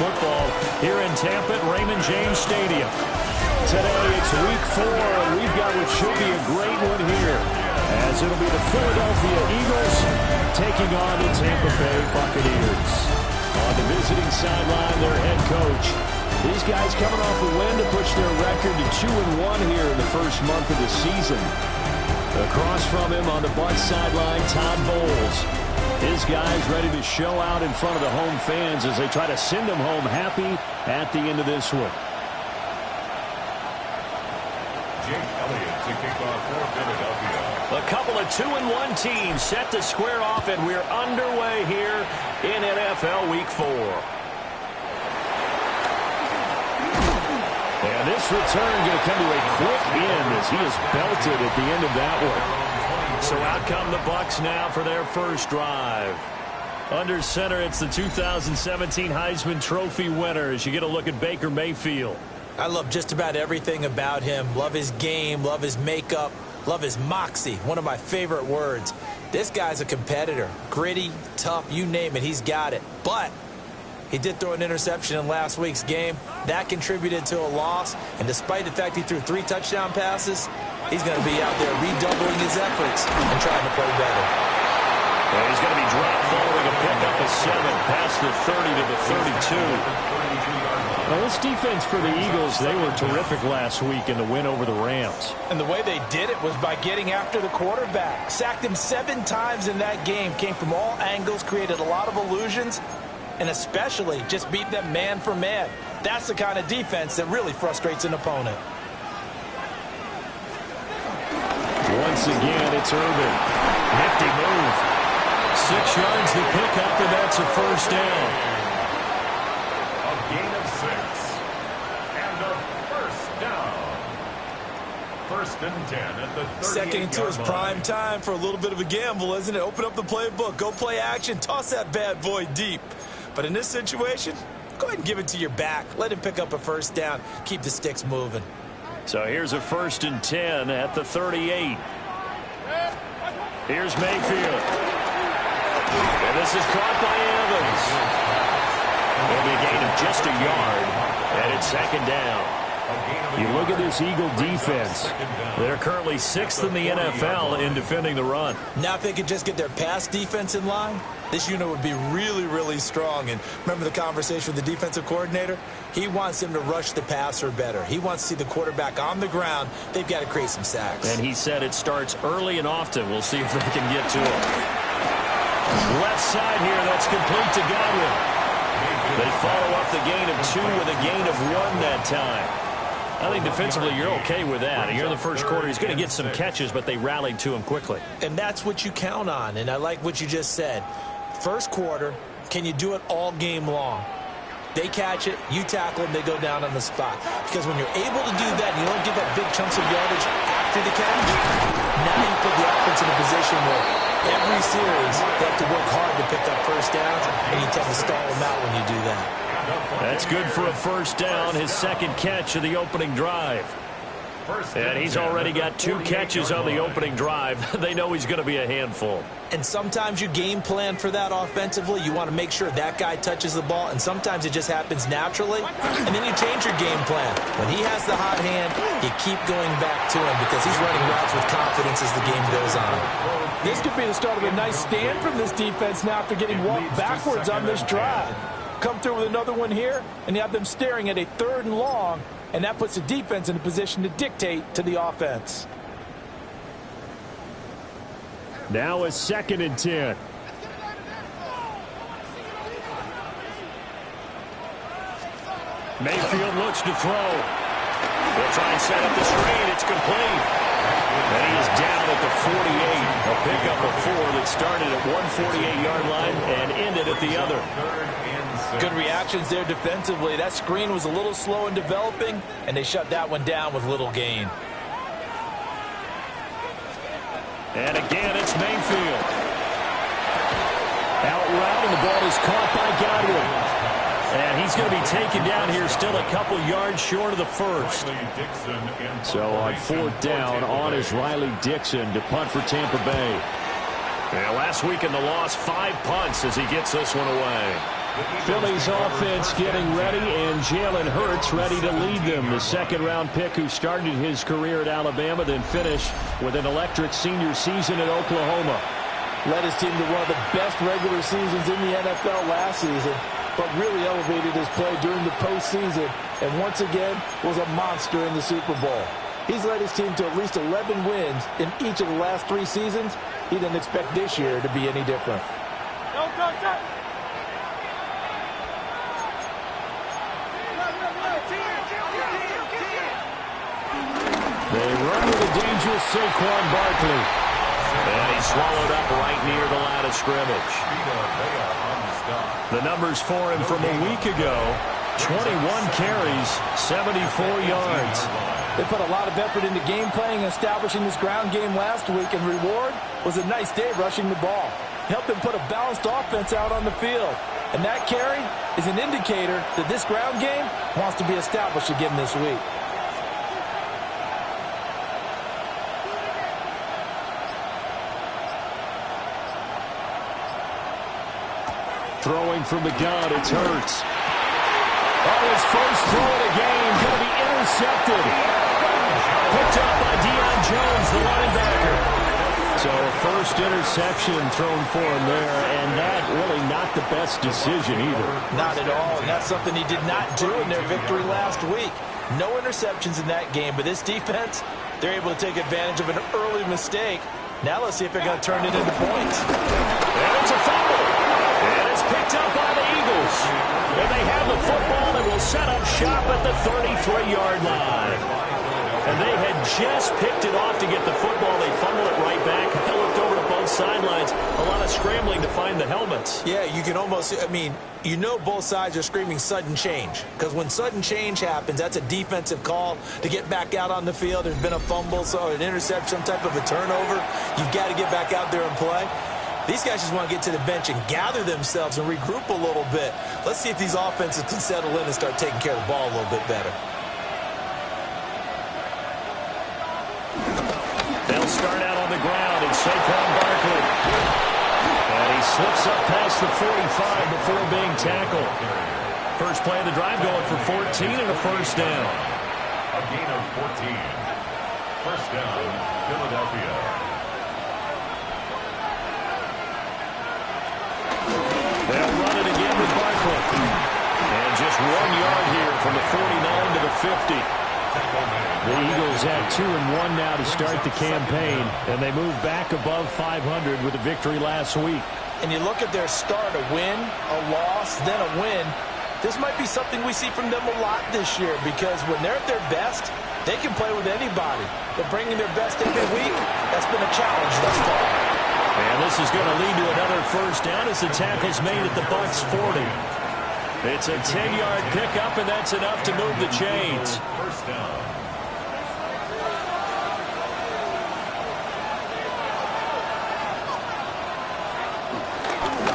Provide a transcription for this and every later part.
football here in Tampa at Raymond James Stadium. Today it's week 4, and we've got what should be a great one here, as it'll be the Philadelphia Eagles taking on the Tampa Bay Buccaneers. On the visiting sideline, their head coach. These guys coming off a win to push their record to 2-1 here in the first month of the season. Across from him on the Bucs sideline, Todd Bowles. His guys ready to show out in front of the home fans as they try to send them home happy at the end of this one. To kick off for Philadelphia. A couple of 2-1 teams set to square off, and we're underway here in NFL Week 4. And this return going to come to a quick end as he is belted at the end of that one. So out come the Bucs now for their first drive. Under center, it's the 2017 Heisman Trophy winner as you get a look at Baker Mayfield. I love just about everything about him. Love his game, love his makeup, love his moxie. One of my favorite words. This guy's a competitor. Gritty, tough, you name it, he's got it. But he did throw an interception in last week's game. That contributed to a loss. And despite the fact he threw 3 touchdown passes, he's going to be out there redoubling his efforts and trying to play better. Well, he's going to be dropped following a pickup of 7 past the 30 to the 32. Well, this defense for the Eagles, they were terrific last week in the win over the Rams. And the way they did it was by getting after the quarterback. Sacked him 7 times in that game. Came from all angles, created a lot of illusions, and especially just beat them man for man. That's the kind of defense that really frustrates an opponent. Once again, it's Irvin. Nifty move. 6 yards the pickup, and that's a first down. A gain of 6. And a first down. First and 10 at the 38-yard Second into his prime time for a little bit of a gamble, isn't it? Open up the playbook, go play action, toss that bad boy deep. But in this situation, go ahead and give it to your back. Let him pick up a first down. Keep the sticks moving. So here's a first and 10 at the 38. Here's Mayfield. And this is caught by Evans. It'll be a gain of just a yard, and it's second down. You look at this Eagle defense. They're currently 6th in the NFL in defending the run. Now if they could just get their pass defense in line, this unit would be really, really strong. And remember the conversation with the defensive coordinator? He wants them to rush the passer better. He wants to see the quarterback on the ground. They've got to create some sacks. And he said it starts early and often. We'll see if they can get to it. Left side here, that's complete to Godwin. They follow up the gain of 2 with a gain of 1 that time. I think defensively you're okay with that. Here in the first quarter, he's going to get some catches, but they rallied to him quickly. And that's what you count on, and I like what you just said. First quarter, can you do it all game long? They catch it, you tackle them, they go down on the spot. Because when you're able to do that, and you don't get that big chunks of yardage after the catch, now you put the offense in a position where every series they have to work hard to pick up first downs, and you tend to stall them out when you do that. That's good for a first down, his second catch of the opening drive. And he's already got 2 catches on the opening drive. They know he's going to be a handful. And sometimes you game plan for that offensively. You want to make sure that guy touches the ball, and sometimes it just happens naturally. And then you change your game plan. When he has the hot hand, you keep going back to him because he's running routes with confidence as the game goes on. This could be the start of a nice stand from this defense now after getting walked backwards on this drive. Come through with another one here, and you have them staring at a 3rd and long, and that puts the defense in a position to dictate to the offense. Now a 2nd and 10. Mayfield looks to throw. They'll try and set up the screen. It's complete. And he is down at the 48. A pickup of 4 that started at 148-yard line and ended at the other. Good reactions there defensively. That screen was a little slow in developing, and they shut that one down with little gain. And again, it's Mayfield. Out route, and the ball is caught by Godwin. And he's going to be taken down here, still a couple yards short of the first. So on 4th down, on is Riley Dixon to punt for Tampa Bay. And last week in the loss, 5 punts as he gets this one away. Philly's offense getting ready, and Jalen Hurts ready to lead them. The second-round pick who started his career at Alabama, then finished with an electric senior season at Oklahoma. Led his team to one of the best regular seasons in the NFL last season, but really elevated his play during the postseason, and once again was a monster in the Super Bowl. He's led his team to at least 11 wins in each of the last 3 seasons. He didn't expect this year to be any different. They run with a dangerous Saquon Barkley. And he's swallowed up right near the line of scrimmage. The numbers for him from a week ago: 21 carries, 74 yards. They put a lot of effort into game playing and establishing this ground game last week, and reward was a nice day rushing the ball. Helped them put a balanced offense out on the field. And that carry is an indicator that this ground game wants to be established again this week. Throwing from the gun, it's Hurts. Oh, his first throw of the game, going to be intercepted. Picked up by Deion Jones, the linebacker. So a first interception thrown for him there, and that really not the best decision either. Not at all, and that's something he did not do in their victory last week. No interceptions in that game, but this defense, they're able to take advantage of an early mistake. Now let's see if they're going to turn it into points. And it's a fumble. And it's picked up by the Eagles. And they have the football and will set up shop at the 33-yard line. And they had just picked it off to get the football. They fumble it right back. They looked over to both sidelines. A lot of scrambling to find the helmets. Yeah, you can almost, you know both sides are screaming sudden change. Because when sudden change happens, that's a defensive call to get back out on the field. There's been a fumble, so an interception, some type of a turnover. You've got to get back out there and play. These guys just want to get to the bench and gather themselves and regroup a little bit. Let's see if these offenses can settle in and start taking care of the ball a little bit better. They'll start out on the ground, and Saquon Barkley. And he slips up past the 45 before being tackled. First play of the drive going for 14 and a first down. A gain of 14. First down, Philadelphia. They'll run it again with Barkley. And just 1 yard here from the 49 to the 50. The Eagles have 2-1 now to start the campaign, and they move back above 500 with a victory last week. And you look at their start, a win, a loss, then a win. This might be something we see from them a lot this year, because when they're at their best, they can play with anybody. But bringing their best every week, that's been a challenge thus far. And this is going to lead to another first down as the tackle's made at the Bucs 40. It's a 10-yard pickup, and that's enough to move the chains. First down.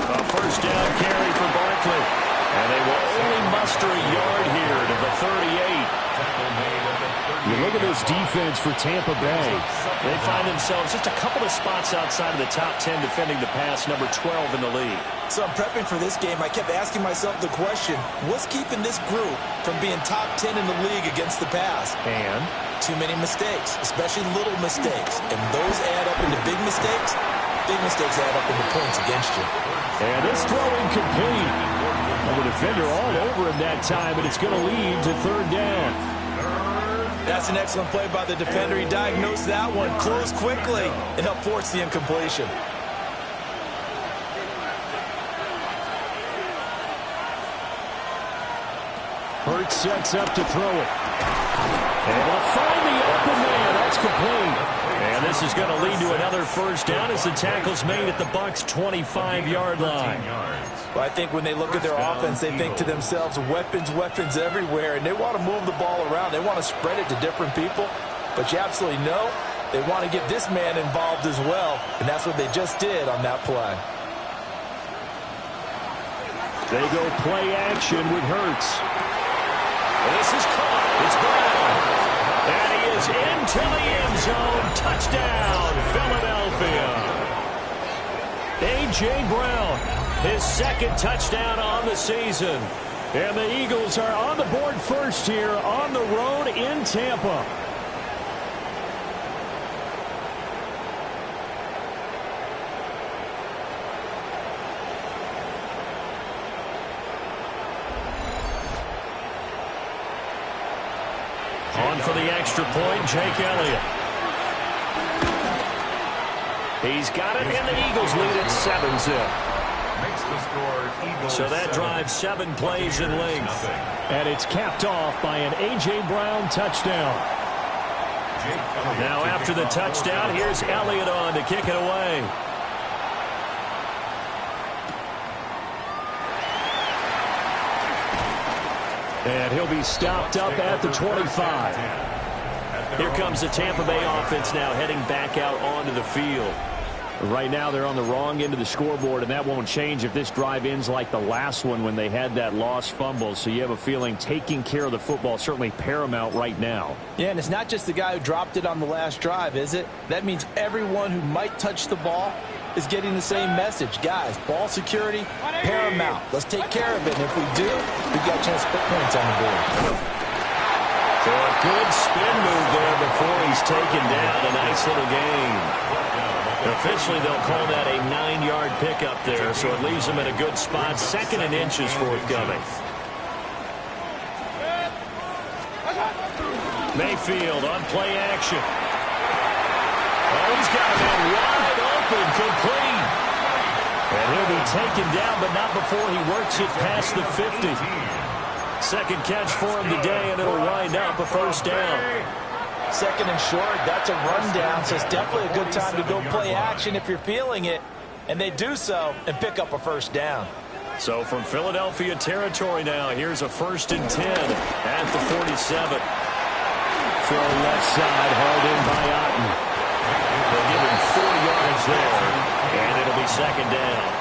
A first down carry for Barkley. And they will only muster a yard here to the 38. You look at this defense for Tampa Bay. They find themselves just a couple of spots outside of the top 10 defending the pass, number 12 in the league. So I'm prepping for this game. I kept asking myself the question, what's keeping this group from being top 10 in the league against the pass? And? Too many mistakes, especially little mistakes. And those add up into big mistakes. Big mistakes add up into points against you. And it's throw incomplete. Well, the defender all over him that time, and it's going to lead to third down. That's an excellent play by the defender. He diagnosed that one, closed quickly, and helped force the incompletion. Hurts sets up to throw it. And he'll find the open man. That's complete. And this is going to lead to another first down as the tackle's made at the Bucs' 25-yard line. Well, I think when they look at their offense, they think to themselves, weapons, weapons everywhere, and they want to move the ball around. They want to spread it to different people. But you absolutely know they want to get this man involved as well, and that's what they just did on that play. They go play action with Hurts. This is caught. It's Brown. And he is into the end zone. Touchdown, Philadelphia. A.J. Brown, his second touchdown on the season. And the Eagles are on the board first here on the road in Tampa. On for the extra point, Jake Elliott. He's got it, and the Eagles lead at 7-zip. Makes the score Eagles. So that drives 7 plays in length. And it's capped off by an A.J. Brown touchdown. Now after the touchdown, here's Elliott on to kick it away. And he'll be stopped up at the 25. Here comes the Tampa Bay offense now heading back out onto the field. Right now they're on the wrong end of the scoreboard, and that won't change if this drive ends like the last one when they had that lost fumble. So you have a feeling taking care of the football certainly paramount right now. Yeah, and it's not just the guy who dropped it on the last drive, is it? That means everyone who might touch the ball is getting the same message. Guys, ball security, paramount. Let's take care of it, and if we do, we've got a chance to put points on the board. So a good spin move there before he's taken down. A nice little gain. Officially, they'll call that a 9-yard pickup there, so it leaves them in a good spot. 2nd and inches forthcoming. Mayfield on play action. Oh, he's got a man wide open, complete. And he'll be taken down, but not before he works it past the 50. Second catch for him today, and it'll wind up a first down. 2nd and short, that's a rundown, so it's definitely a good time to go play action if you're feeling it. And they do so and pick up a first down. So from Philadelphia territory now, here's a 1st and 10 at the 47. Throw left side, hauled in by Otten. They'll give him 4 yards there, and it'll be 2nd down.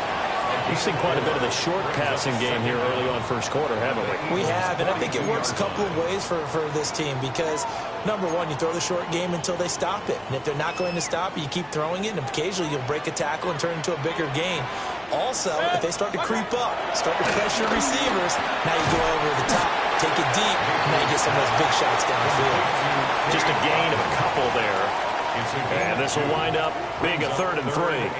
We've seen quite a bit of the short passing game here early on first quarter, haven't we? We have, and I think it works a couple of ways for this team because, number one, you throw the short game until they stop it. And if they're not going to stop it, you keep throwing it, and occasionally you'll break a tackle and turn it into a bigger gain. Also, if they start to creep up, start to pressure receivers, now you go over the top, take it deep, and now you get some of those big shots downfield. Just a gain of a couple there. And this will wind up being a 3rd and 3.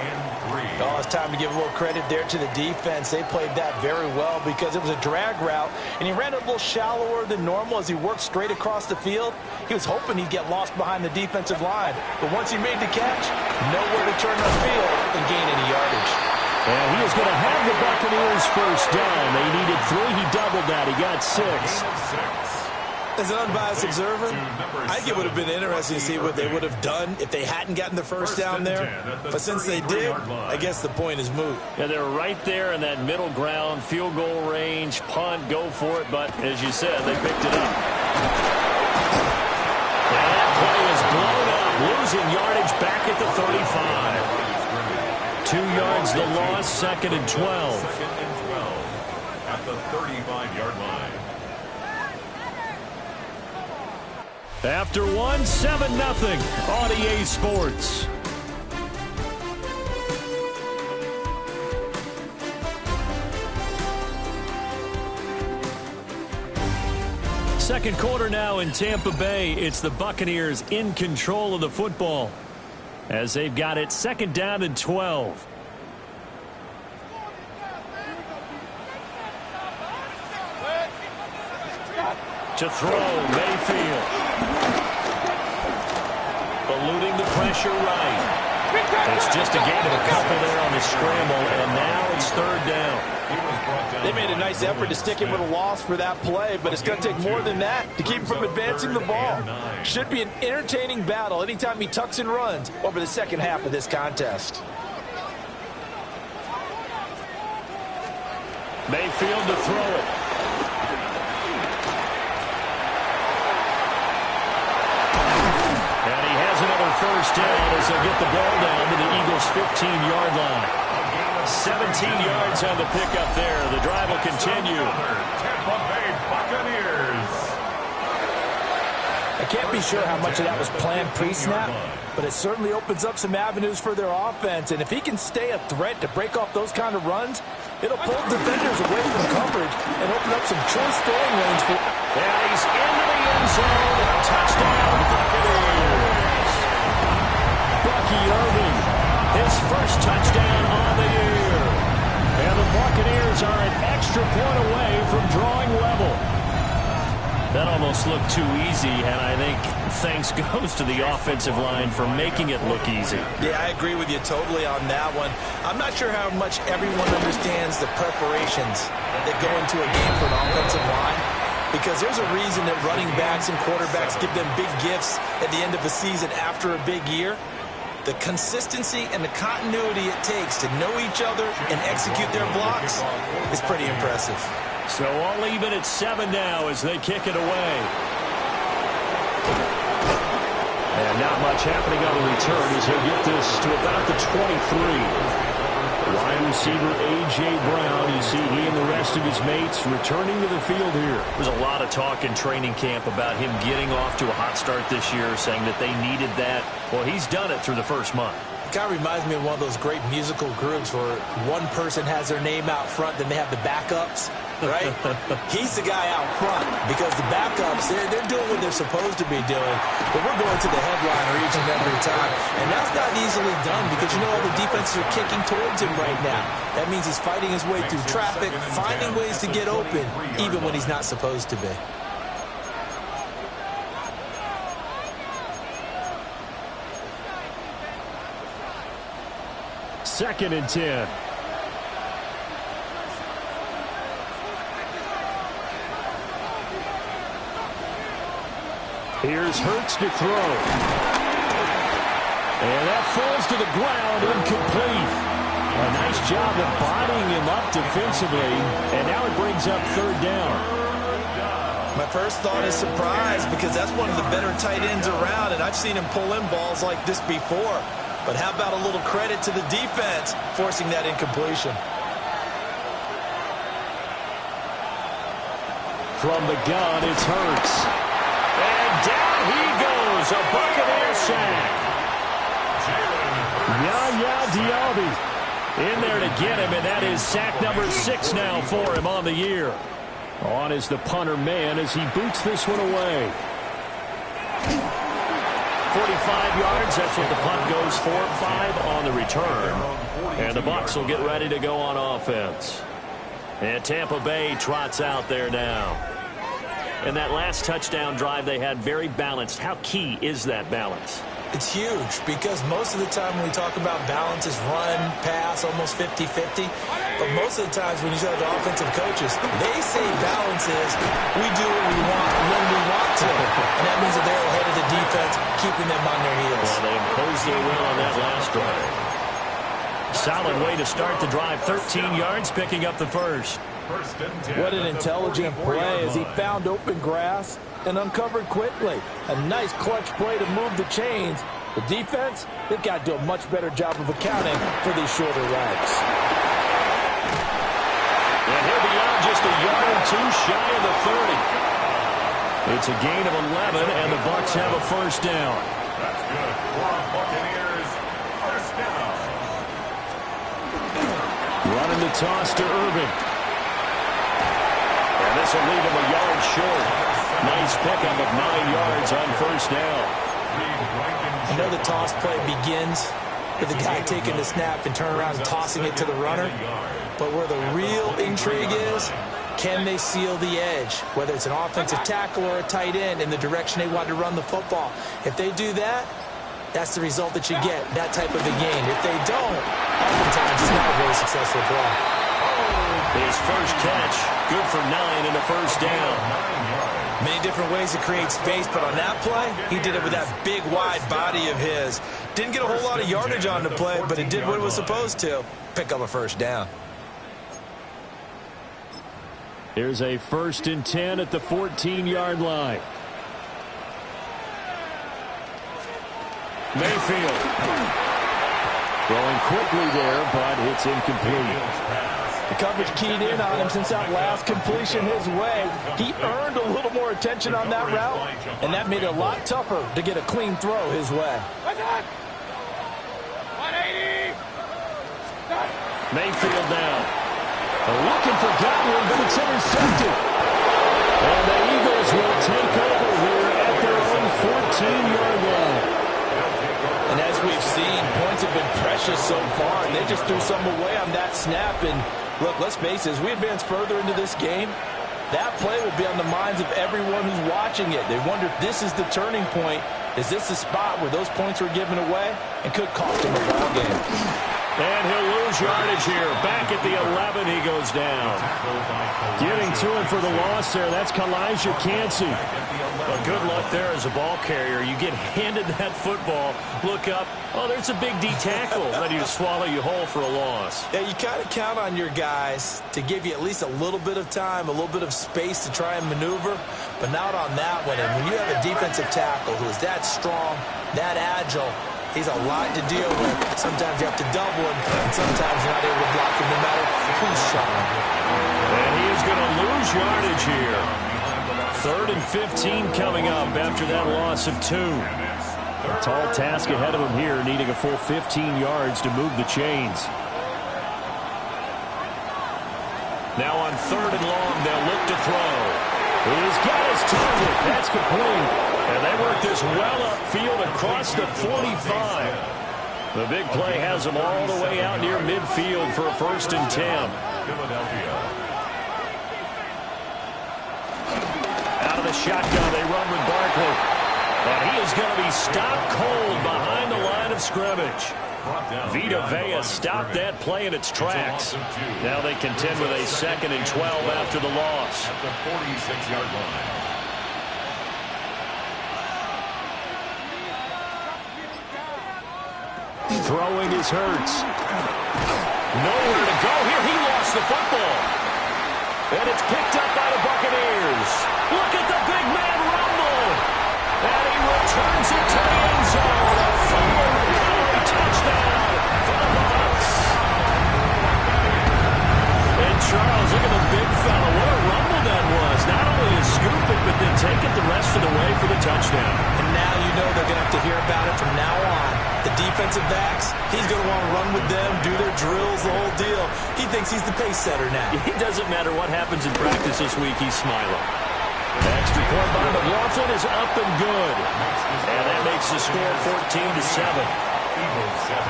Oh, it's time to give a little credit there to the defense. They played that very well because it was a drag route, and he ran it a little shallower than normal as he worked straight across the field. He was hoping he'd get lost behind the defensive line, but once he made the catch, nowhere to turn the field and gain any yardage. And he is going to have the Buccaneers first down. They needed 3. He doubled that. He got 6. As an unbiased observer, I think it would have been interesting to see what they would have done if they hadn't gotten the first down there. But since they did, I guess the point is moot. Yeah, they're right there in that middle ground, field goal range, punt, go for it. But as you said, they picked it up. Now that play is blown up, losing yardage back at the 35. 2 yards the loss, 2nd and 12. 2nd and 12 at the 35-yard line. After 1, 7-0 on EA Sports. Second quarter now in Tampa Bay. It's the Buccaneers in control of the football as they've got it 2nd down and 12. To throw, Mayfield. Eluding the pressure right. It's just a gain of a couple there on the scramble, and now it's 3rd down. They made a nice effort to stick him with a loss for that play, but it's going to take more than that to keep him from advancing the ball. Should be an entertaining battle anytime he tucks and runs over the second half of this contest. Mayfield to throw it. And he has another first down as they'll get the ball down to the Eagles' 15-yard line. 17 yards on the pickup there. The drive will continue. Tampa Bay Buccaneers. A can't be sure how much of that was planned pre-snap, but it certainly opens up some avenues for their offense. And if he can stay a threat to break off those kind of runs, it'll pull defenders away from coverage and open up some choice throwing lanes for... And he's into the end zone. Touchdown, Buccaneers. Bucky Irving, his first touchdown on the year. And the Buccaneers are an extra point away from drawing level. That almost looked too easy, and I think thanks goes to the offensive line for making it look easy. Yeah, I agree with you totally on that one. I'm not sure how much everyone understands the preparations that go into a game for an offensive line, because there's a reason that running backs and quarterbacks give them big gifts at the end of the season after a big year. The consistency and the continuity it takes to know each other and execute their blocks is pretty impressive. So all even at 7 now as they kick it away. And not much happening on the return as he'll get this to about the 23. Wide receiver A.J. Brown, you see he and the rest of his mates returning to the field here. There's a lot of talk in training camp about him getting off to a hot start this year, saying that they needed that. Well, he's done it through the first month. It kind of reminds me of one of those great musical groups where one person has their name out front, then they have the backups, right? He's the guy out front because the backups, they're doing what they're supposed to be doing, but we're going to the headliner each and every time, and that's not easily done because you know all the defenses are kicking towards him right now. That means he's fighting his way through traffic, finding ways to get open, even when he's not supposed to be. Second and 10. Here's Hurts to throw. And that falls to the ground, incomplete. A nice job of bodying him up defensively. And now it brings up third down. My first thought is surprise because that's one of the better tight ends around, and I've seen him pull in balls like this before. But how about a little credit to the defense forcing that incompletion? From the gun, it's Hurts. And down he goes, a Buccaneer sack. Yaya Diaby in there to get him, and that is sack number 6 now for him on the year. On is the punter man as he boots this one away. 45 yards, that's what the punt goes for. 5 on the return. And the Bucs will get ready to go on offense. And Tampa Bay trots out there now. And that last touchdown drive they had, very balanced. How key is that balance? It's huge because most of the time when we talk about balance is run, pass, almost 50-50. But most of the times when you talk to offensive coaches, they say balance is we do what we want when we want to. And that means that they're ahead of the defense, keeping them on their heels. Well, they imposed their will on that last drive. Solid way to start the drive. 13 yards, picking up the first. What an intelligent play as he found open grass and uncovered quickly. A nice clutch play to move the chains. The defense, they've got to do a much better job of accounting for these shorter routes. And he'll be out just a yard or two shy of the 30. It's a gain of 11, and the Bucs have a first down. That's good for Buccaneers. First down. Running the toss to Irving. And this will leave him a yard short. Nice pickup of 9 yards on first down. I know the toss play begins with the guy taking the snap and turn around and tossing it to the runner. But where the real intrigue is, can they seal the edge? Whether it's an offensive tackle or a tight end in the direction they want to run the football. If they do that, that's the result that you get, that type of a game. If they don't, oftentimes it's not a very successful play. His first catch, good for 9 and a first down. Many different ways to create space, but on that play, he did it with that big, wide body of his. Didn't get a whole lot of yardage on the play, but it did what it was supposed to. Pick up a first down. Here's a 1st and 10 at the 14-yard line. Mayfield throwing quickly there, but it's incomplete. The coverage keyed in on him since that last completion his way. He earned a little more attention on that route, and that made it a lot tougher to get a clean throw his way. Mayfield now. Looking for Godwin, but it's intercepted. And the Eagles will take over here at their own 14-yard line. And as we've seen, points have been precious so far, and they just threw some away on that snap. And look, let's face it, as we advance further into this game, that play will be on the minds of everyone who's watching it. They wonder if this is the turning point. Is this the spot where those points were given away and could cost them a ball game? And he'll lose yardage here. Back at the 11, he goes down. Getting to him for the loss there, that's Kalijah Cansey. Well, good luck there as a ball carrier. You get handed that football, look up, oh, there's a big D tackle ready to swallow you whole for a loss. Yeah, you kind of count on your guys to give you at least a little bit of time, a little bit of space to try and maneuver, but not on that one. And when you have a defensive tackle who is that strong, that agile, he's a lot to deal with. Sometimes you have to double him, and sometimes you're not able to block him no matter who's trying. And he is going to lose yardage here. 3rd and 15 coming up after that loss of 2. A tall task ahead of him here, needing a full 15 yards to move the chains. Now on 3rd and long, they'll look to throw. He's got his target. That's complete. And they work this well upfield across the 45. The big play has them all the way out near midfield for a 1st and 10. Philadelphia. Out of the shotgun, they run with Barkley. And he is going to be stopped cold behind the line of scrimmage. Vita Vea stopped that play in its tracks. Now they contend with a 2nd and 12 after the loss. At the 46-yard line. Throwing is Hurts. Nowhere to go here. He lost the football. And it's picked up by the Buccaneers. Look at the big man rumble. And he returns it to the end zone. A fumble recovery touchdown for the Bucs. And Charles, look at the big fella. What a rumble that was. Not only to scoop it, but then take it the rest of the way for the touchdown. And now you know they're going to have to hear about it from now on. The defensive backs, he's going to want to run with them, do their drills, the whole deal. He thinks he's the pace setter now. It doesn't matter what happens in practice this week, he's smiling. The extra point by McLaughlin is up and good. And that makes the score 14-7. Eagles 7.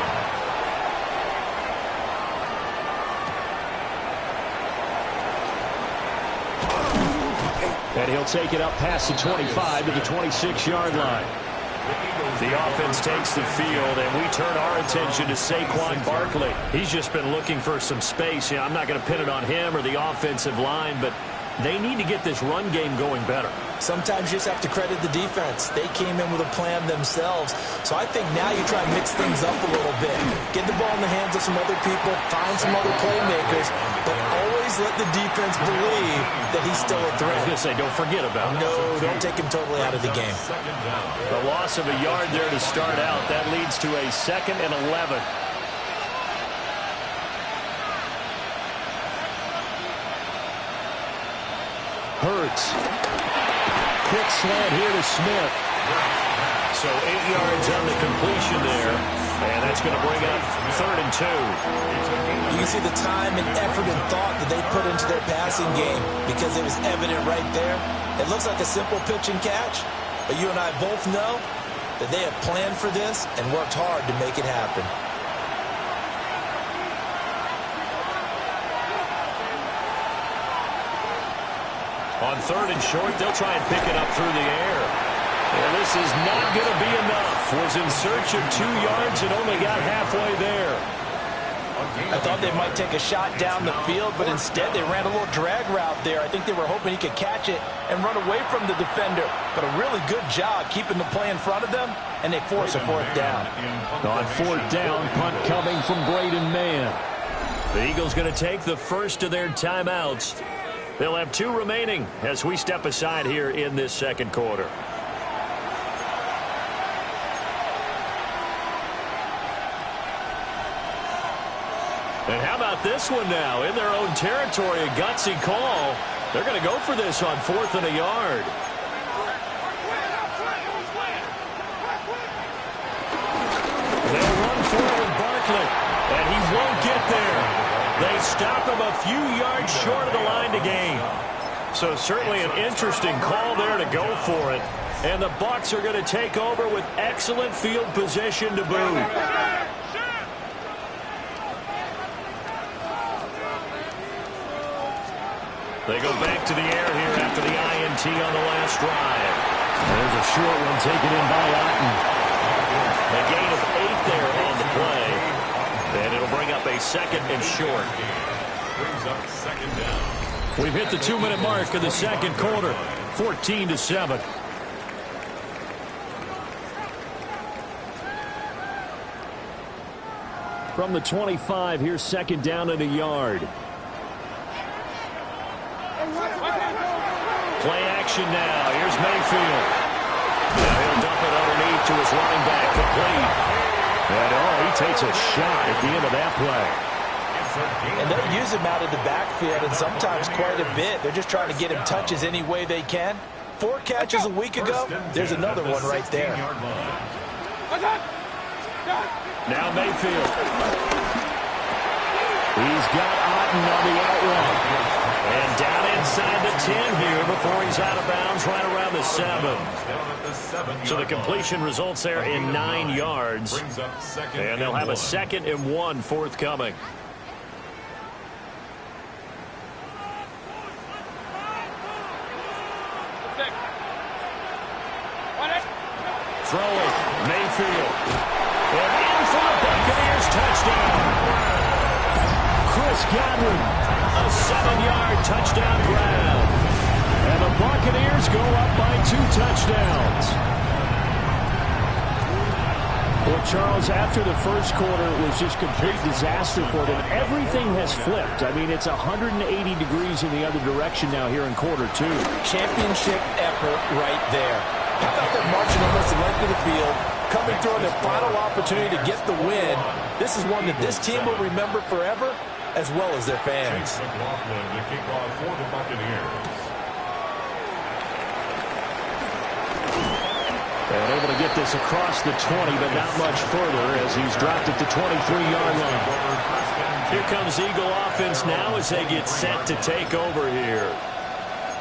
And he'll take it up past the 25 to the 26-yard line. The offense takes the field, and we turn our attention to Saquon Barkley. He's just been looking for some space. I'm not going to pin it on him or the offensive line, but they need to get this run game going better. Sometimes you just have to credit the defense. They came in with a plan themselves. So I think now you try and mix things up a little bit. Get the ball in the hands of some other people, find some other playmakers, but always let the defense believe that he's still a threat. I was going to say, don't forget about it. No, don't take him totally out of the game. The loss of a yard there to start out. That leads to a 2nd and 11. Hurts. Quick slant here to Smith. So 8 yards on the completion there. And that's going to bring up 3rd and 2. You can see the time and effort and thought that they put into their passing game because it was evident right there. It looks like a simple pitch and catch, but you and I both know that they have planned for this and worked hard to make it happen. On 3rd and short, they'll try and pick it up through the air. And this is not going to be enough. Was in search of 2 yards and only got halfway there. I thought they might take a shot down the field, but instead they ran a little drag route there. I think they were hoping he could catch it and run away from the defender. But a really good job keeping the play in front of them, and they force a 4th down. On 4th down, punt coming from Braden Mann. The Eagles going to take the first of their timeouts. They'll have 2 remaining as we step aside here in this 2nd quarter. And how about this one now? In their own territory, a gutsy call. They're going to go for this on 4th and a yard. They'll run forward Barkley, and he won't get there. They stop him a few yards short of the line to gain. So certainly an interesting call there to go for it. And the Bucs are going to take over with excellent field position to boot. They go back to the air here after the INT on the last drive. There's a short one taken in by Otten. A gain of 8 there on the play. And it'll bring up a 2nd and short. Brings up 2nd down. We've hit the 2-minute mark of the second quarter. 14-7. From the 25, here's 2nd down and a yard. Play action now. Here's Mayfield. Now he'll dump it underneath to his running back, complete. And he takes a shot at the end of that play. And they'll use him out of the backfield, and sometimes quite a bit. They're just trying to get him touches any way they can. 4 catches a week ago. There's another one right there. Now Mayfield. He's got Otten on the outrun. And down inside the 10 here before he's out of bounds right around the 7. So the completion results there in 9 yards. And they'll have a 2nd and 1 forthcoming. Throwing, Mayfield. And in for the Buccaneers touchdown. Chris Godwin. A 7-yard touchdown grab. And the Buccaneers go up by 2 touchdowns. Well, Charles, after the first quarter, it was just complete disaster for them. Everything has flipped. I mean, it's 180 degrees in the other direction now here in quarter 2. Championship effort right there. How about them marching almost the length of the field, coming through on their final opportunity to get the win? This is one that this team will remember forever, as well as their fans. McLaughlin to kick off for the Buccaneers. And able to get this across the 20, but not much further as he's dropped at the 23-yard line. Here comes Eagle offense now as they get set to take over here.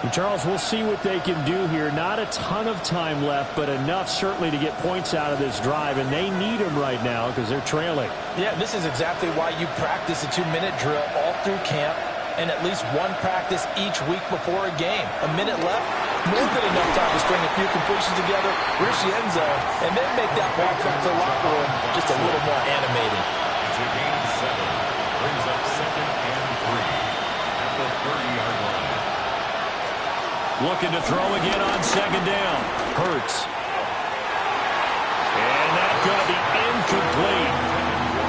And Charles, we'll see what they can do here. Not a ton of time left, but enough certainly to get points out of this drive, and they need them right now because they're trailing. Yeah, this is exactly why you practice a 2-minute drill all through camp and at least one practice each week before a game. A minute left, more than enough time to string a few completions together, reach the end zone, and then make that walk back to the locker room just a little more animated. It's a gain of 7. Brings up 2nd and 3 at the 30-yard line. Looking to throw again on 2nd down. Hurts. And that's going to be incomplete.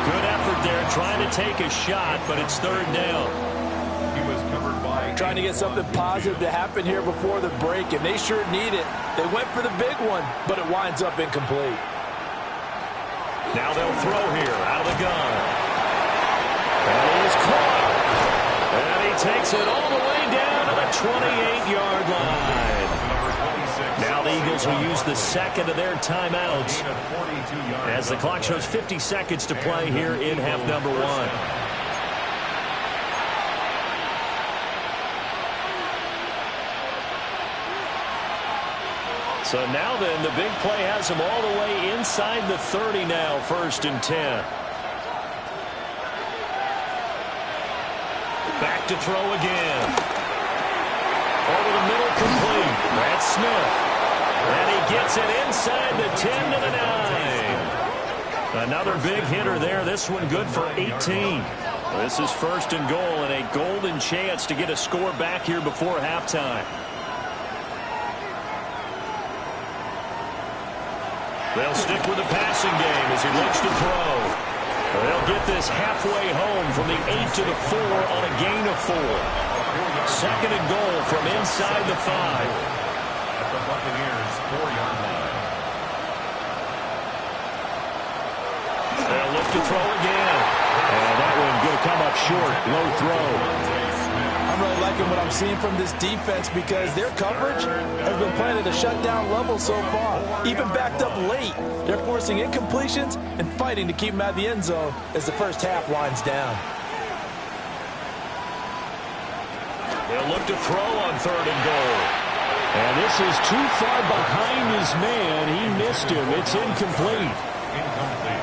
Good effort there trying to take a shot, but it's 3rd down. He was covered by... Trying to get something positive to happen here before the break, and they sure need it. They went for the big one, but it winds up incomplete. Now they'll throw here out of the gun. And he is caught. And he takes it all the way down to the 28-yard line. Now the Eagles will use the 2nd of their timeouts as the clock shows 50 seconds to play here in half number 1. So now then, the big play has them all the way inside the 30 now, 1st and 10. Back to throw again. Over the middle, complete. That's Smith. And he gets it inside the 10 to the 9. Another big hitter there. This one good for 18. This is 1st and goal and a golden chance to get a score back here before halftime. They'll stick with the passing game as he looks to throw. They'll get this halfway home from the 8 to the 4 on a gain of 4. 2nd and goal from inside the 5. At the Buccaneers' 4-yard line. They'll look to throw again. And that one going to come up short. Low throw. I'm really liking what I'm seeing from this defense because their coverage has been playing at a shutdown level so far. Even backed up late, they're forcing incompletions and fighting to keep them out of the end zone as the first half winds down. They'll look to throw on 3rd and goal. And this is too far behind his man. He missed him. It's incomplete.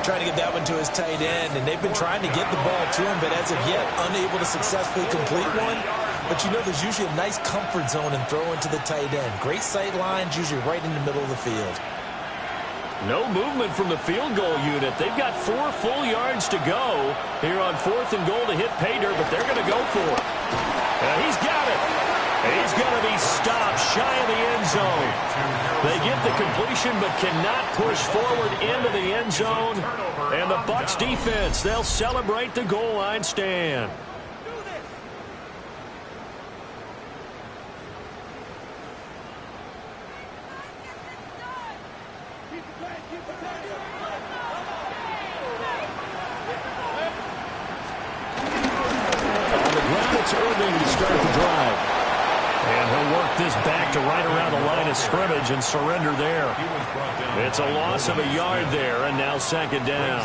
Trying to get that one to his tight end, and they've been trying to get the ball to him, but as of yet, unable to successfully complete one. But you know there's usually a nice comfort zone in throwing to the tight end. Great sight lines, usually right in the middle of the field. No movement from the field goal unit. They've got 4 full yards to go here on 4th and goal to hit pay dirt, but they're going to go for it. He's got it. He's going to be stopped shy of the end zone. They get the completion but cannot push forward into the end zone. And the Bucs defense, they'll celebrate the goal line stand. On the ground, it's Irving to start the drive. And he'll work this back to right around the line of scrimmage and surrender there. It's a loss of a yard there, and now 2nd down.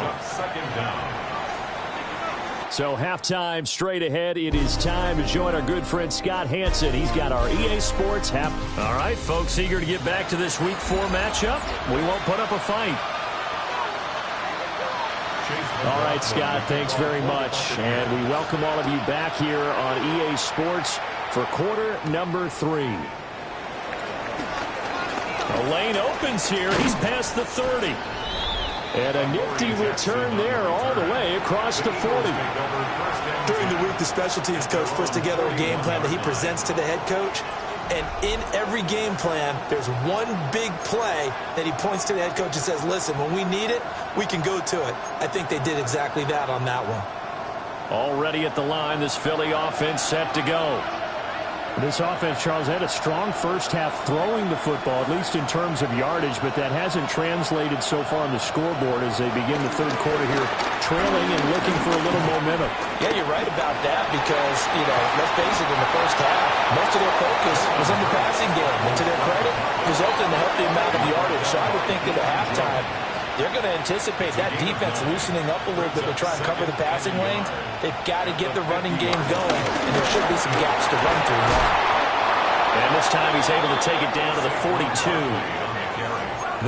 So halftime straight ahead. It is time to join our good friend Scott Hansen. He's got our EA Sports half. All right, folks, eager to get back to this Week 4 matchup. We won't put up a fight. All right, Scott, thanks very much. And we welcome all of you back here on EA Sports for quarter number 3. The lane opens here. He's past the 30. And a nifty return there all the way across the 40. During the week, the special teams coach puts together a game plan that he presents to the head coach. And in every game plan, there's one big play that he points to the head coach and says, listen, when we need it, we can go to it. I think they did exactly that on that one. Already at the line, this Philly offense set to go. This offense, Charles, had a strong first half throwing the football, at least in terms of yardage, but that hasn't translated so far on the scoreboard as they begin the 3rd quarter here, trailing and looking for a little momentum. Yeah, you're right about that because, let's face it, in the first half, most of their focus was on the passing game. And to their credit, resulted in a healthy amount of yardage. So I would think that at halftime, they're going to anticipate that defense loosening up a little bit to try and cover the passing lanes. They've got to get the running game going, and there should be some gaps to run through now. And this time he's able to take it down to the 42.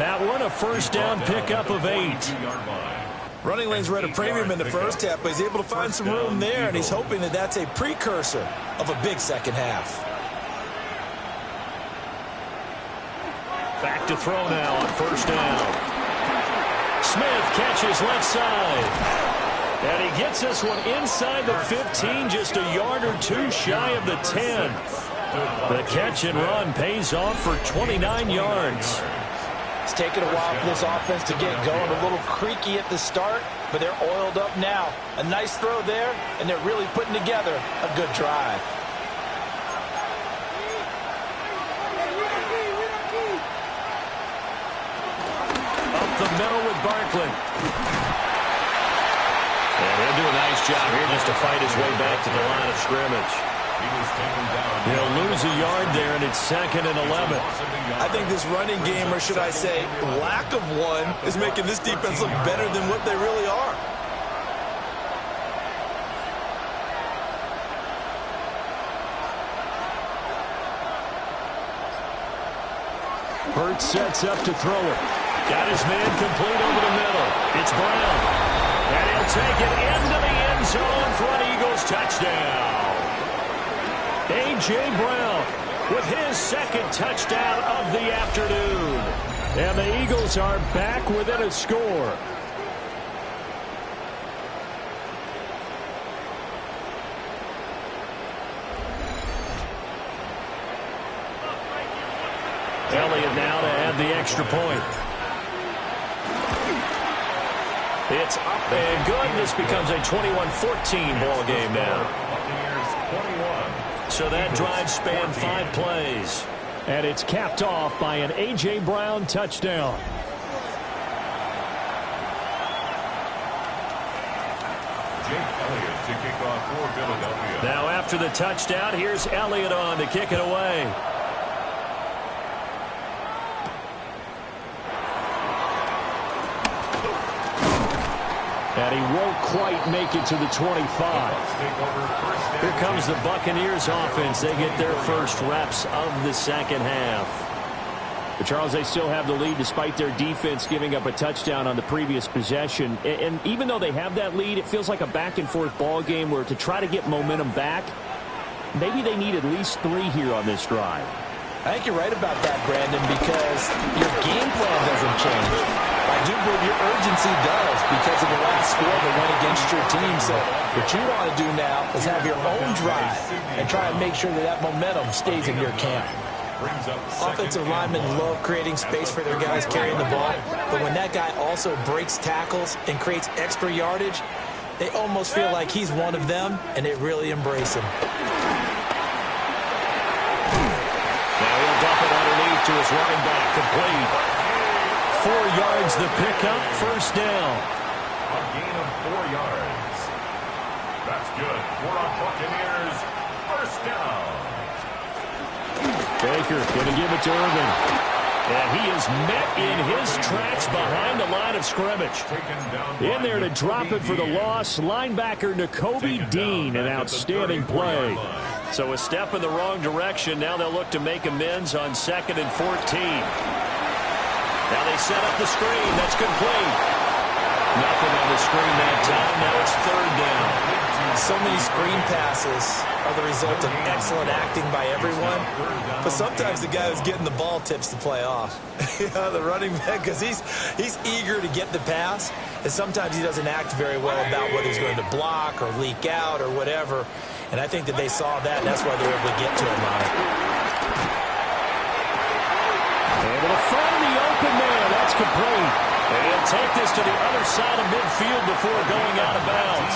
That one, a first down pickup of 8. Running lanes were at a premium in the first half, but he's able to find some room there, and he's hoping that that's a precursor of a big second half. Back to throw now on first down. Smith catches left side. And he gets this one inside the 15, just a yard or 2 shy of the 10. The catch and run pays off for 29 yards. It's taken a while for this offense to get going. A little creaky at the start, but they're oiled up now. A nice throw there, and they're really putting together a good drive. The middle with Barkley. And he'll do a nice job here just to fight his way back to the line of scrimmage. He'll lose a yard there, and it's 2nd and 11. I think this running game, or should I say lack of one, is making this defense look better than what they really are. Hurts sets up to throw it. Got his man complete over the middle. It's Brown. And he'll take it into the end zone for an Eagles touchdown. A.J. Brown with his 2nd touchdown of the afternoon. And the Eagles are back within a score. Elliott now to add the extra point. It's up and good. This becomes a 21-14 ball game now. So that drive spanned 5 plays. And it's capped off by an A.J. Brown touchdown. Jake Elliott to kick off for Philadelphia. Now after the touchdown, here's Elliott on to kick it away. And he won't quite make it to the 25. Here comes the Buccaneers offense. They get their first reps of the second half. But Charles, they still have the lead despite their defense giving up a touchdown on the previous possession. And even though they have that lead, it feels like a back-and-forth ball game where to try to get momentum back, maybe they need at least 3 here on this drive. I think you're right about that, Brandon, because your game plan doesn't change. I do believe your urgency does because of the last score that went against your team. So what you want to do now is have your own drive and try and make sure that that momentum stays in your camp. Offensive linemen love creating space for their guys carrying the ball, but when that guy also breaks tackles and creates extra yardage, they almost feel like he's one of them, and they really embrace him. Now he'll dump it underneath to his running back, complete. 4 yards the pickup, first down. A gain of 4 yards. That's good for our Buccaneers. First down. Baker going to give it to Irvin. And he is met in his tracks behind the line of scrimmage. In there to drop it for the loss, linebacker Nakobe Dean, an outstanding play. So a step in the wrong direction. Now they'll look to make amends on 2nd and 14. Now they set up the screen. That's complete. Nothing on the screen that time. Now it's 3rd down. So many screen passes are the result of excellent acting by everyone. But sometimes the guy who's getting the ball tips the play off. The running back, because he's eager to get the pass. And sometimes he doesn't act very well about whether he's going to block or leak out or whatever. And I think that they saw that, and that's why they were able to get to him on it. Able to find the open man. That's complete. And he'll take this to the other side of midfield before going out of bounds.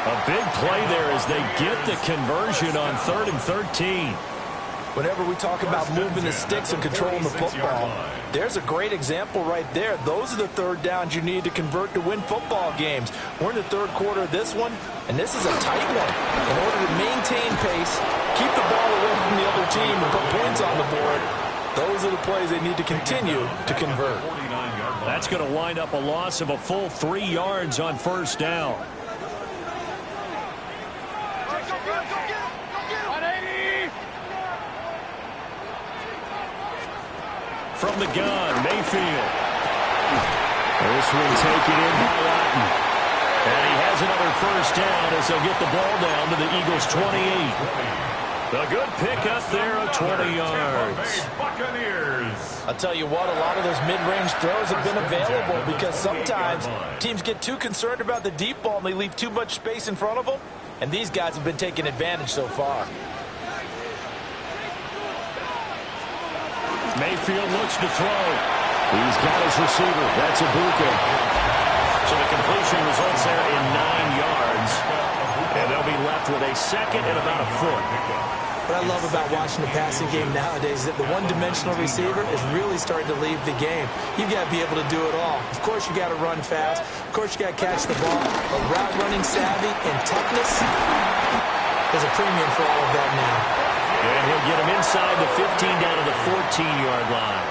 A big play there as they get the conversion on 3rd and 13. Whenever we talk about moving the sticks and controlling the football, there's a great example right there. Those are the 3rd downs you need to convert to win football games. We're in the 3rd quarter of this one, and this is a tight one. In order to maintain pace, keep the ball away from the other team, and put points on the board, those are the plays they need to continue to convert. That's going to wind up a loss of a full 3 yards on 1st down. From the gun, Mayfield. This one taken in by Otten. And he has another first down as they'll get the ball down to the Eagles' 28. A good pickup there of 20 yards. Buccaneers. I'll tell you what, a lot of those mid-range throws have been available because sometimes teams get too concerned about the deep ball and they leave too much space in front of them. And these guys have been taking advantage so far. Mayfield looks to throw. He's got his receiver. That's Ibuka. So the completion results there in 9 yards. And they'll be left with a 2nd and about a foot. What I love about watching the passing game nowadays is that the one-dimensional receiver is really starting to leave the game. You've got to be able to do it all. Of course, you got to run fast. Of course, you got to catch the ball. But route running savvy and toughness is a premium for all of that now. And he'll get him inside the 15 down to the 14-yard line.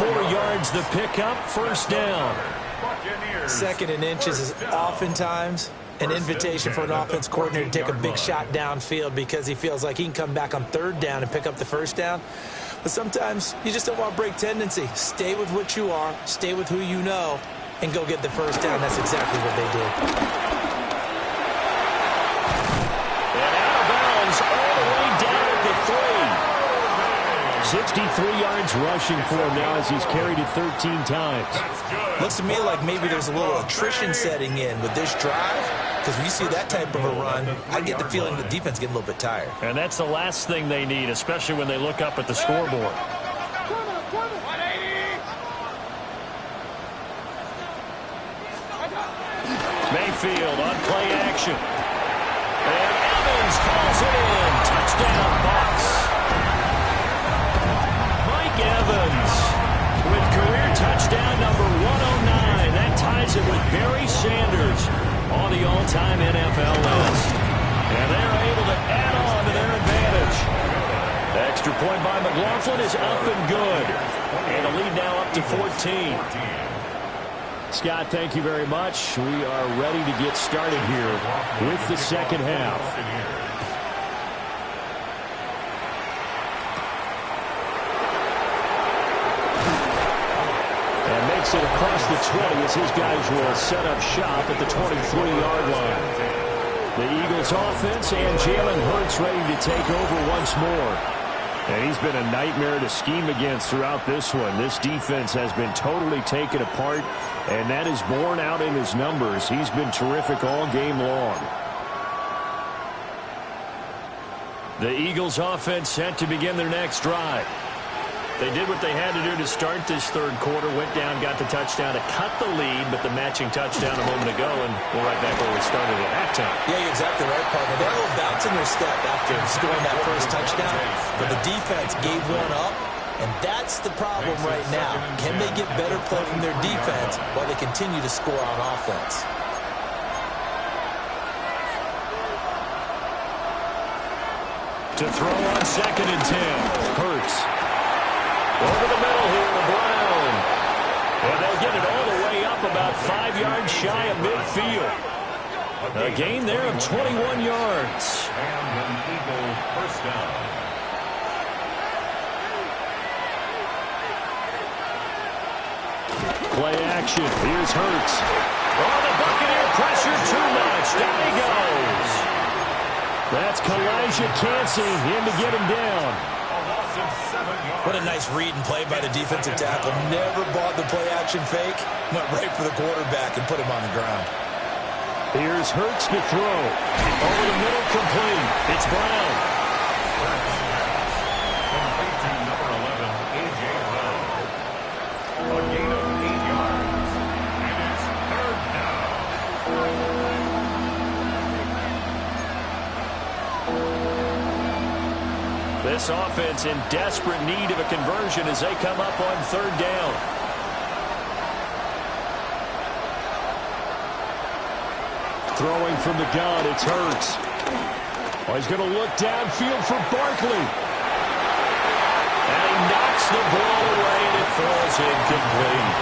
4 yards the pickup, first down. 2nd and inches is oftentimes an invitation for an offense coordinator to take a big shot downfield because he feels like he can come back on 3rd down and pick up the first down. But sometimes you just don't want to break tendency. Stay with what you are, stay with who you know, and go get the first down. That's exactly what they did. And out of bounds all the way down at the 3. 63 yards rushing for him now as he's carried it 13 times. Looks to me like maybe there's a little attrition setting in with this drive, because when you see that type of a run, I get the feeling the defense getting a little bit tired. And that's the last thing they need, especially when they look up at the scoreboard. Mayfield on play action. And Evans calls it in. Touchdown, Bucs. Mike Evans with career touchdown number 109. That ties it with Barry Sanders. on the all-time NFL list. And they're able to add on to their advantage. The extra point by McLaughlin is up and good. And the lead now up to 14. Scott, thank you very much. We are ready to get started here with the second half. And makes it across the 20 as his guys will set up shop at the 23-yard line. The Eagles offense and Jalen Hurts ready to take over once more. And he's been a nightmare to scheme against throughout this one. This defense has been totally taken apart, and that is borne out in his numbers. He's been terrific all game long. The Eagles offense set to begin their next drive. They did what they had to do to start this third quarter. Went down, got the touchdown to cut the lead, but the matching touchdown a moment ago, and we're right back where we started at halftime. Yeah, you're exactly right, partner. They had a little bounce in their step after scoring that first touchdown, but the defense gave one up, and that's the problem right now. Can they get better play from their defense while they continue to score on offense? To throw on 2nd and 10. Hurts. Over the middle here to Brown. And they'll get it all the way up about 5 yards shy of midfield. A gain there of 21 yards. And an Eagle first down. Play action. Here's Hurts. Oh, the Buccaneer pressure too much. Down he goes. That's Kalijah Cansey in to get him down. What a nice read and play by the defensive tackle. Never bought the play-action fake. Went right for the quarterback and put him on the ground. Here's Hurts to throw. Over the middle, complete. It's Brown. Complete to number 11, A.J. Brown. A gain of 8 yards. And it's third down. This offense in desperate need of a conversion as they come up on third down. Throwing from the gun, it's Hurts. Oh, he's going to look downfield for Barkley. And he knocks the ball away, and it falls incomplete.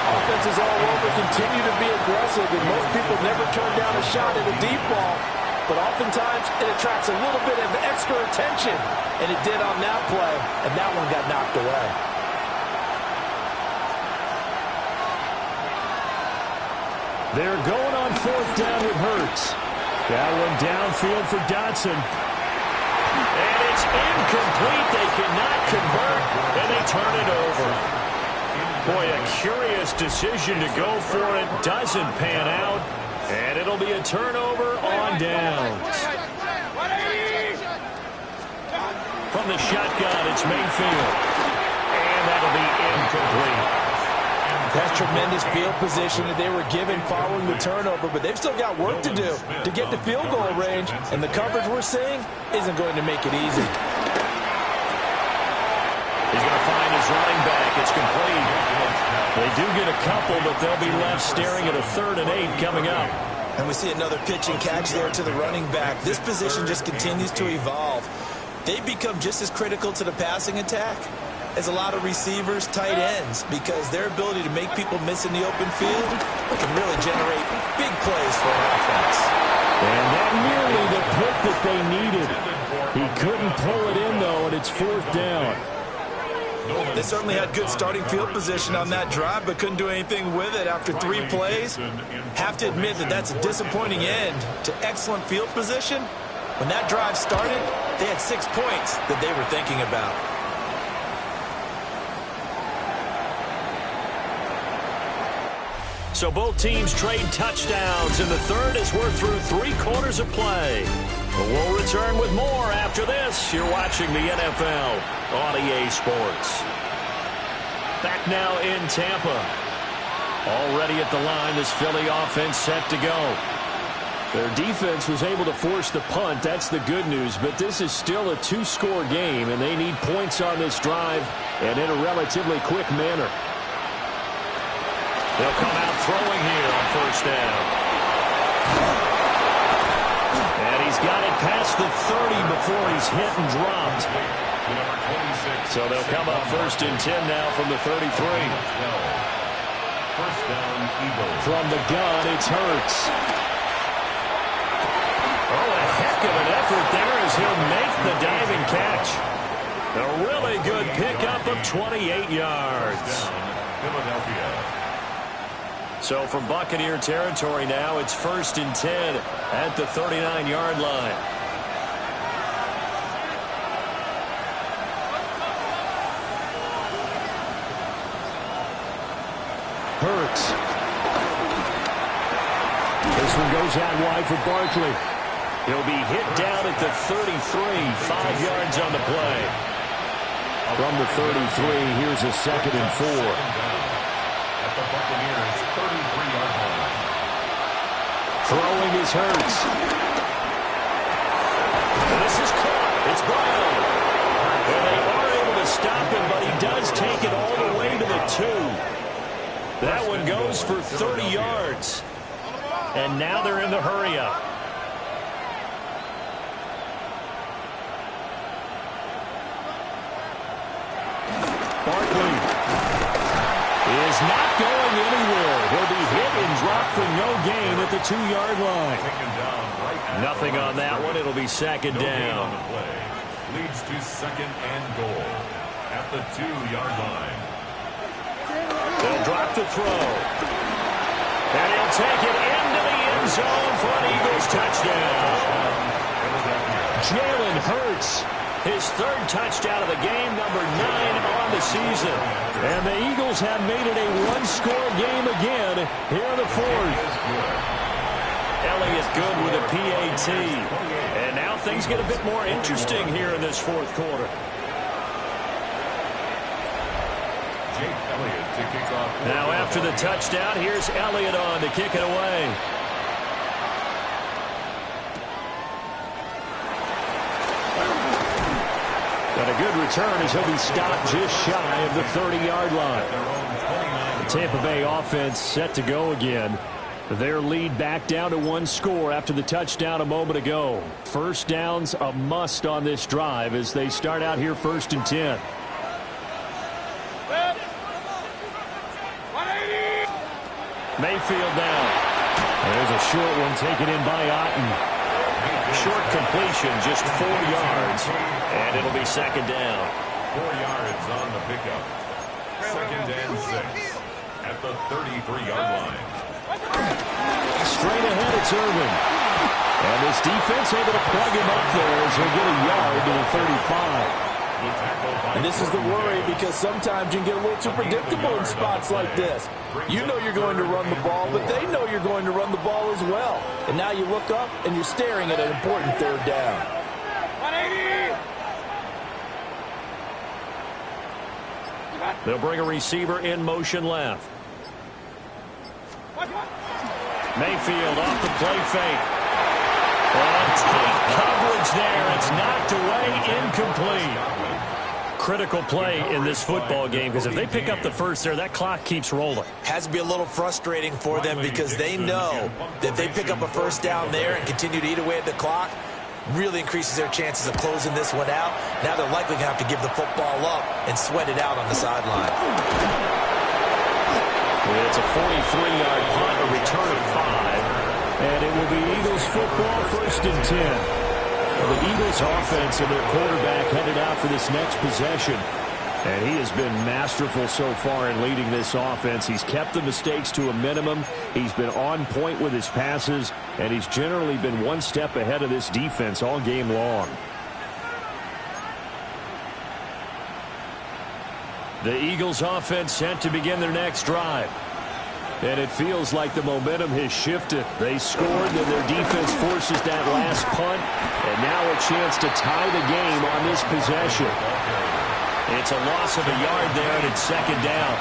Offenses all over continue to be aggressive, and most people never turn down a shot at a deep ball. But oftentimes, it attracts a little bit of extra attention. And it did on that play, and that one got knocked away. They're going on fourth down with Hurts. That one downfield for Dotson. And it's incomplete. They cannot convert, and they turn it over. Boy, a curious decision to go for it. Doesn't pan out. And it'll be a turnover on downs. From the shotgun, it's Mayfield. And that'll be incomplete. That's tremendous field position that they were given following the turnover, but they've still got work to do to get to field goal range, and the coverage we're seeing isn't going to make it easy. He's going to find his running back. It's complete. They do get a couple, but they'll be left staring at a 3rd and 8 coming up. And we see another pitch and catch there to the running back. This position just continues to evolve. They've become just as critical to the passing attack as a lot of receivers, tight ends, because their ability to make people miss in the open field can really generate big plays for an offense. And that nearly the pick that they needed. He couldn't pull it in, though, and it's 4th down. They certainly had good starting field position on that drive, but couldn't do anything with it after 3 plays. Have to admit that that's a disappointing end to excellent field position. When that drive started, they had 6 points that they were thinking about. So both teams trade touchdowns in the third as we're through 3 quarters of play. But we'll return with more after this. You're watching the NFL on EA Sports. Back now in Tampa. Already at the line, this Philly offense set to go. Their defense was able to force the punt. That's the good news. But this is still a 2-score game, and they need points on this drive and in a relatively quick manner. They'll come out throwing here on first down. And he's got it past the 30 before he's hit and dropped. So they'll come up 1st and 10 now from the 33. First down, Eagles. From the gun, it's Hurts. Oh, a heck of an effort there as he'll make the diving catch. A really good pickup of 28 yards. Philadelphia. So from Buccaneer territory now, it's 1st and 10 at the 39-yard line. Hurts. This one goes out wide for Barkley. He'll be hit down at the 33, 5 yards on the play. From the 33, here's a 2nd and 4. At the Buccaneers' 33-yard line. Throwing is Hurts. And this is caught. It's Brown. And they are able to stop him, but he does take it all the way to the 2. That one goes for 30 yards. And now they're in the hurry-up. Barkley is not going anywhere. He'll be hit and dropped for no gain at the 2-yard line. Nothing on that one. It'll be 2nd down. Leads to 2nd and goal at the 2-yard line. They'll drop the throw. And he'll take it into the end zone for an Eagles touchdown. Jalen Hurts, his 3rd touchdown of the game, number 9 on the season. And the Eagles have made it a one-score game again here in the 4th. Elliott good with a PAT. And now things get a bit more interesting here in this 4th quarter. Now after the touchdown, here's Elliott on to kick it away. But a good return as he'll be stopped just shy of the 30-yard line. The Tampa Bay offense set to go again. Their lead back down to 1 score after the touchdown a moment ago. First down's a must on this drive as they start out here 1st and 10. Mayfield now. There's a short one taken in by Otten. Short completion, just 4 yards. And it'll be 2nd down. 4 yards on the pickup. 2nd and 6 at the 33-yard line. Straight ahead, it's Irvin. And this defense able to plug him up there as he'll get a yard to the 35. And this is the worry because sometimes you can get a little too predictable in spots like this. You know you're going to run the ball, but they know you're going to run the ball as well. And now you look up and you're staring at an important 3rd down. 180. They'll bring a receiver in motion left. Mayfield off the play fake. And tight coverage there. It's knocked away, incomplete. Critical play in this football game because if they pick up the first there, that clock keeps rolling. Has to be a little frustrating for them because they know that they pick up a 1st down there and continue to eat away at the clock, really increases their chances of closing this one out. Now they're likely going to have to give the football up and sweat it out on the sideline. It's a 43-yard punt, a return of 5. And it will be Eagles football, 1st and 10. The Eagles offense and their quarterback headed out for this next possession. And he has been masterful so far in leading this offense. He's kept the mistakes to a minimum. He's been on point with his passes. And he's generally been one step ahead of this defense all game long. The Eagles offense set to begin their next drive. And it feels like the momentum has shifted. They scored, then their defense forces that last punt. And now a chance to tie the game on this possession. It's a loss of a yard there, and it's 2nd down.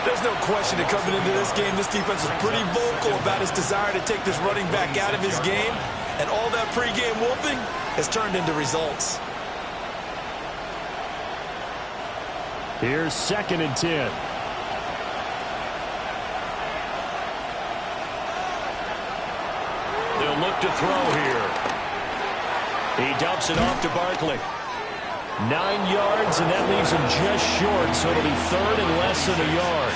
There's no question that coming into this game, this defense is pretty vocal about its desire to take this running back out of his game. And all that pregame wolfing has turned into results. Here's 2nd and 10. look to throw here. He dumps it off to Barkley. 9 yards, and that leaves him just short, so it'll be third and less than a yard.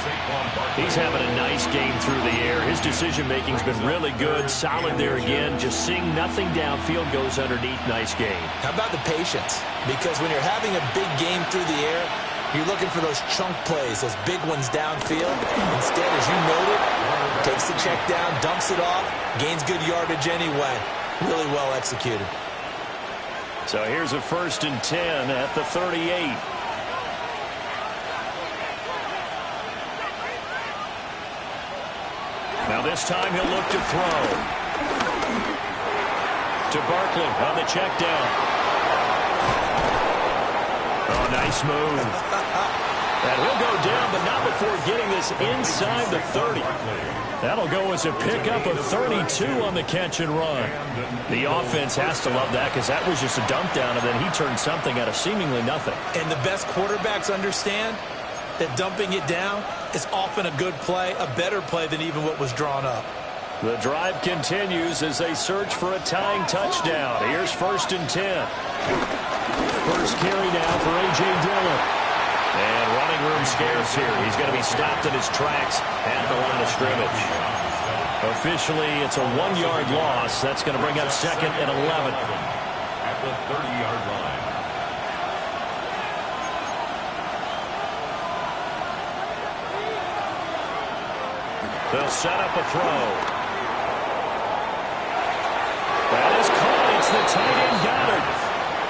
He's having a nice game through the air. His decision-making's been really good, solid there again. Just seeing nothing downfield goes underneath. Nice game. How about the patience? Because when you're having a big game through the air, you're looking for those chunk plays, those big ones downfield. Instead, as you noted, takes the check down, dumps it off, gains good yardage anyway. Really well executed. So here's a 1st and 10 at the 38. Now this time he'll look to throw. To Barkley on the check down. Oh, nice move. And he'll go down, but not before getting this inside the 30. That'll go as a pickup of 32 on the catch and run. The offense has to love that because that was just a dump down, and then he turned something out of seemingly nothing. And the best quarterbacks understand that dumping it down is often a good play, a better play than even what was drawn up. The drive continues as they search for a tying touchdown. Here's 1st and 10. First carry now for A.J. Dillon. And running room scarce here. He's going to be stopped in his tracks at the line of scrimmage. Officially, it's a 1-yard loss. That's going to bring up 2nd and 11. At the 30-yard line. They'll set up a throw. That is caught. It's the tight end Goddard.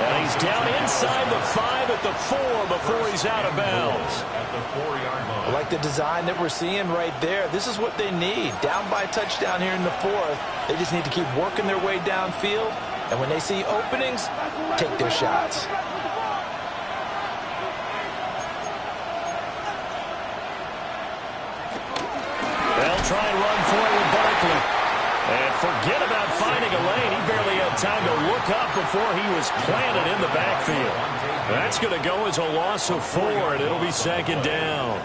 And he's down inside the 5 at the 4 before he's out of bounds. At the 4-yard line. I like the design that we're seeing right there. This is what they need. Down by a touchdown here in the 4th. They just need to keep working their way downfield. And when they see openings, take their shots. They'll try and run for it with Barkley. And forget about finding a lane. He barely had time to look up before he was planted in the backfield. That's going to go as a loss of 4, and it'll be 2nd down.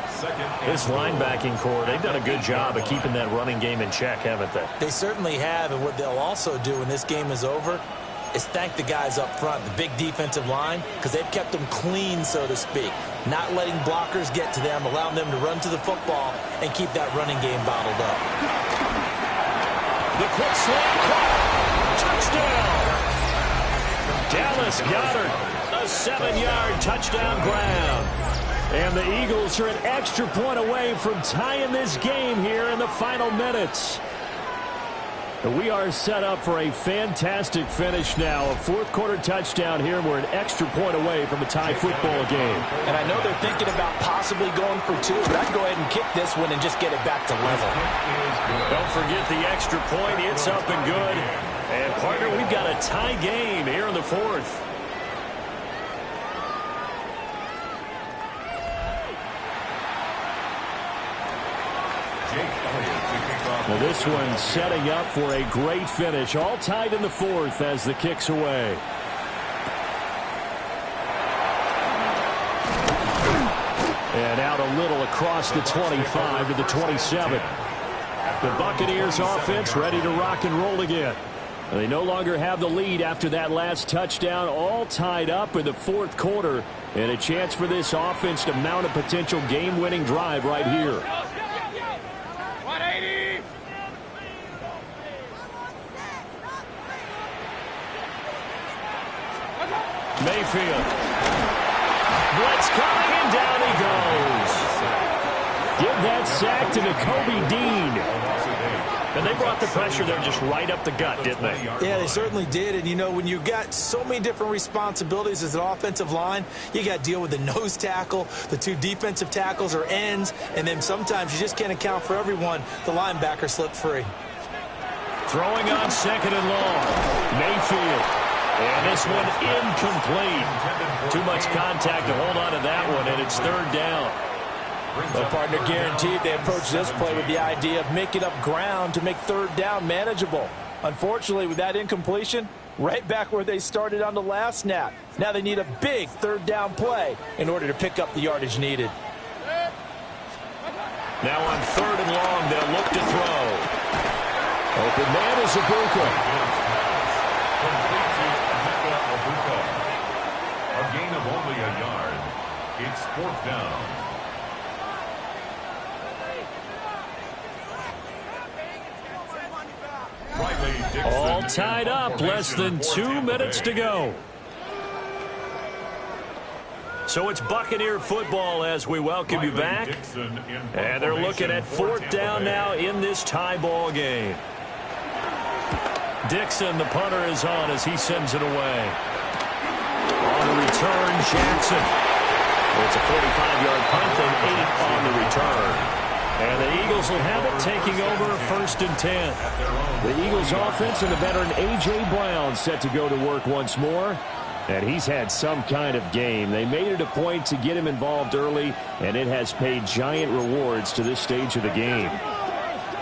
This linebacking core, they've done a good job of keeping that running game in check, haven't they? They certainly have, and what they'll also do when this game is over is thank the guys up front, the big defensive line, because they've kept them clean, so to speak. Not letting blockers get to them, allowing them to run to the football and keep that running game bottled up. The quick slant caught. Touchdown. Dallas Goedert, a 7-yard touchdown grab. And the Eagles are an extra point away from tying this game here in the final minutes. We are set up for a fantastic finish now. A 4th-quarter touchdown here. We're an extra point away from a tie football game. And I know they're thinking about possibly going for 2, but I'd go ahead and kick this one and just get it back to level. Don't forget the extra point. It's up and good. And, partner, we've got a tie game here in the 4th. Well, this one's setting up for a great finish. All tied in the 4th as the kick's away. And out a little across the 25 to the 27. The Buccaneers offense ready to rock and roll again. They no longer have the lead after that last touchdown. All tied up in the 4th quarter. And a chance for this offense to mount a potential game-winning drive right here. Mayfield. Blitz coming, and down he goes. Give that sack to Nakobe Dean. And they brought the pressure there just right up the gut, didn't they? Yeah, they certainly did. And, you know, when you've got so many different responsibilities as an offensive line, you got to deal with the nose tackle, the 2 defensive tackles or ends, and then sometimes you just can't account for everyone. The linebacker slipped free. Throwing on 2nd and long. Mayfield. And this one incomplete. Too much contact to hold on to that one, and it's 3rd down. Well, partner, guaranteed they approach this play with the idea of making up ground to make 3rd down manageable. Unfortunately, with that incompletion, right back where they started on the last snap. Now they need a big 3rd down play in order to pick up the yardage needed. Now on 3rd and long, they'll look to throw. Open man is Ibuka. A gain of only a yard. It's 4th down. All tied up. Less than 2 minutes to go. So it's Buccaneer football as we welcome you back. And they're looking at 4th down now in this tie ball game. Dixon, the punter, is on as he sends it away. On the return, Jackson. It's a 45-yard punt and 8 on the return. And the Eagles will have it, taking over 1st and 10. The Eagles offense and the veteran A.J. Brown set to go to work once more. And he's had some kind of game. They made it a point to get him involved early, and it has paid giant rewards to this stage of the game.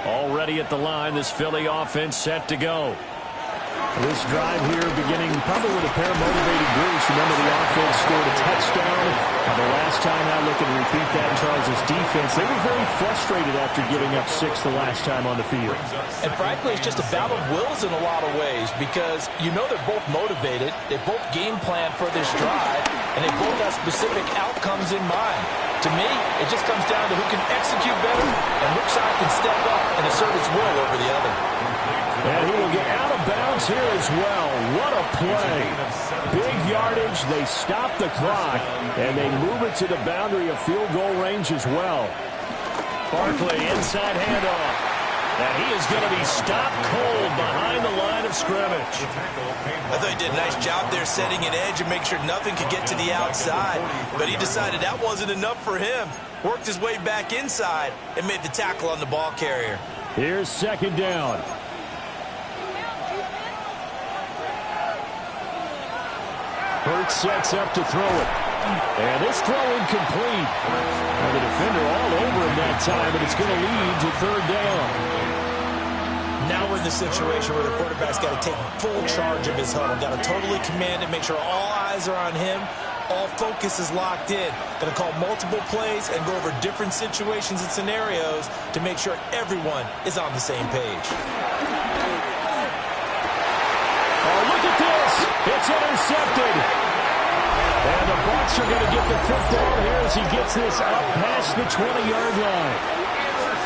Already at the line, this Philly offense set to go. This drive here beginning probably with a pair of motivated groups. Remember, the offense scored a touchdown. The last time I look and repeat that, Charles' defense, they were very frustrated after giving up 6 the last time on the field. And frankly, it's just a battle of wills in a lot of ways because you know they're both motivated. They both game plan for this drive, and they both have specific outcomes in mind. To me, it just comes down to who can execute better and which side can step up and assert its will over the other. And he will get out of bounds here as well. What a play. Big yardage. They stop the clock, and they move it to the boundary of field goal range as well. Barkley, inside handoff. And he is going to be stopped cold behind the line of scrimmage. I thought he did a nice job there setting an edge and make sure nothing could get to the outside. But he decided that wasn't enough for him. Worked his way back inside and made the tackle on the ball carrier. Here's 2nd down. Hurts sets up to throw it. And this throw incomplete. And the defender all over him that time, and it's going to lead to 3rd down. Now we're in the situation where the quarterback's got to take full charge of his huddle. Got to totally command it, make sure all eyes are on him. All focus is locked in. Going to call multiple plays and go over different situations and scenarios to make sure everyone is on the same page. Oh, look at this. It's intercepted. And the Bucs are going to get the football here as he gets this up past the 20-yard line.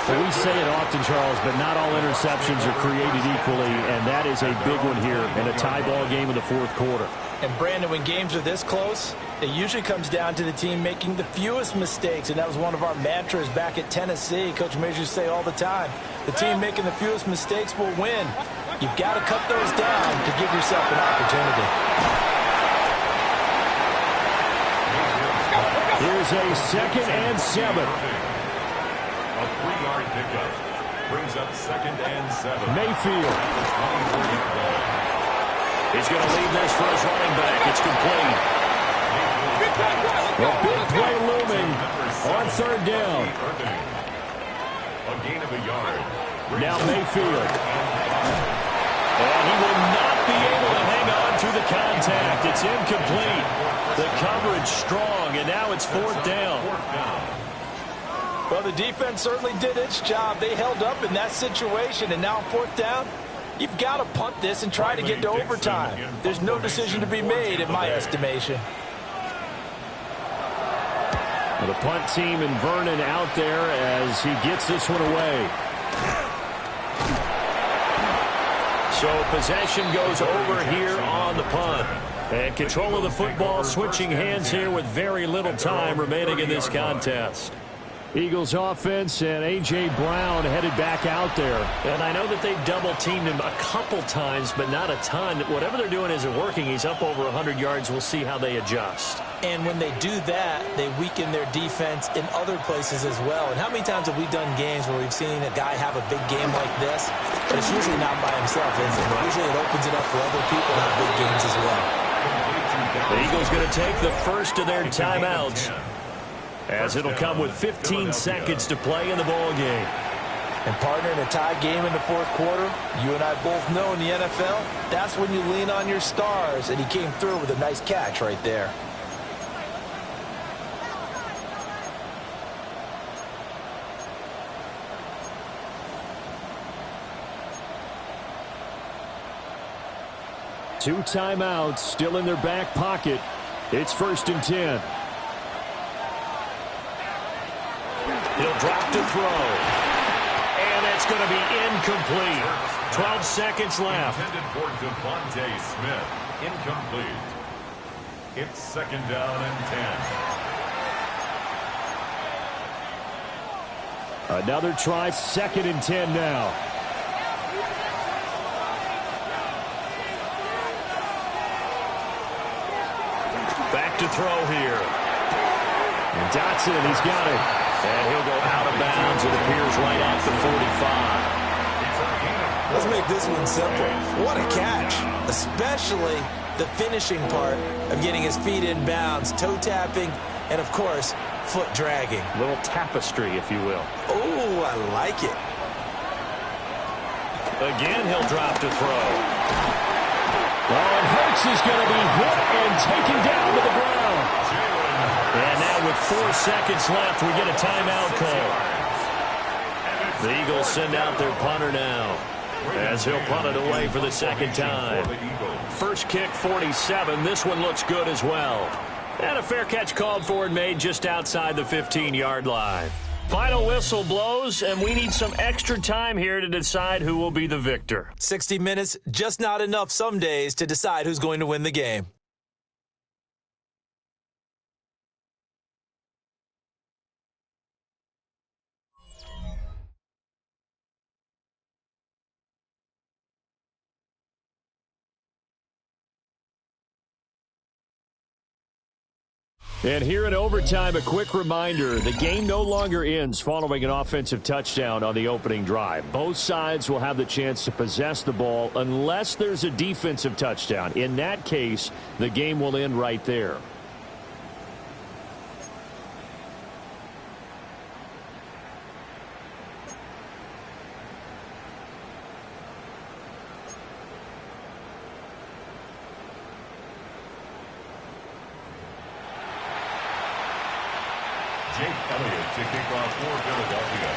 Well, we say it often, Charles, but not all interceptions are created equally, and that is a big one here in a tie ball game in the 4th quarter. And, Brandon, when games are this close, it usually comes down to the team making the fewest mistakes, and that was one of our mantras back at Tennessee. Coach Majors used to say all the time, the team making the fewest mistakes will win. You've got to cut those down to give yourself an opportunity. Here's a 2nd and 7. A 3-yard pickup brings up 2nd and 7. Mayfield. He's going to leave this for his running back. It's complete. A big play looming on 3rd down. A gain of a yard. Now Mayfield. And he will not be able to hang on to the contact. It's incomplete. The coverage strong, and now it's 4th down. Well, the defense certainly did its job. They held up in that situation, and now 4th down, you've got to punt this and try to get to overtime. There's no decision to be made in my estimation. Well, the punt team and Vernon out there as he gets this one away. So possession goes over here on the punt. And control of the football switching hands here with very little time remaining in this contest. Eagles offense and A.J. Brown headed back out there. And I know that they've double-teamed him a couple times, but not a ton. Whatever they're doing isn't working. He's up over 100 yards. We'll see how they adjust. And when they do that, they weaken their defense in other places as well. And how many times have we done games where we've seen a guy have a big game like this? But it's usually not by himself, is it? Usually it opens it up for other people to have big games as well. The Eagles going to take the first of their timeouts, as it'll come with 15 seconds to play in the ball game. And, partner, in a tie game in the 4th quarter, you and I both know in the NFL, that's when you lean on your stars, and he came through with a nice catch right there. 2 timeouts still in their back pocket. It's 1st and 10. He'll drop to throw. And it's going to be incomplete. 12 seconds left. Intended for Devontae Smith. Incomplete. It's 2nd down and 10. Another try, 2nd and 10 now. Back to throw here. And Dotson, he's got it. And he'll go out of bounds. It appears right at the 45. Let's make this one simple. What a catch, especially the finishing part of getting his feet in bounds, toe tapping, and, of course, foot dragging. A little tapestry, if you will. Oh, I like it. Again, he'll drop to throw. And Hurts is going to be hit and taken down to the ground. And now with 4 seconds left, we get a timeout call. The Eagles send out their punter now, as he'll punt it away for the 2nd time. First kick, 47. This one looks good as well. And a fair catch called for and made just outside the 15-yard line. Final whistle blows, and we need some extra time here to decide who will be the victor. 60 minutes, just not enough some days to decide who's going to win the game. And here in overtime, a quick reminder, the game no longer ends following an offensive touchdown on the opening drive. Both sides will have the chance to possess the ball unless there's a defensive touchdown. In that case, the game will end right there. To kick off for Philadelphia.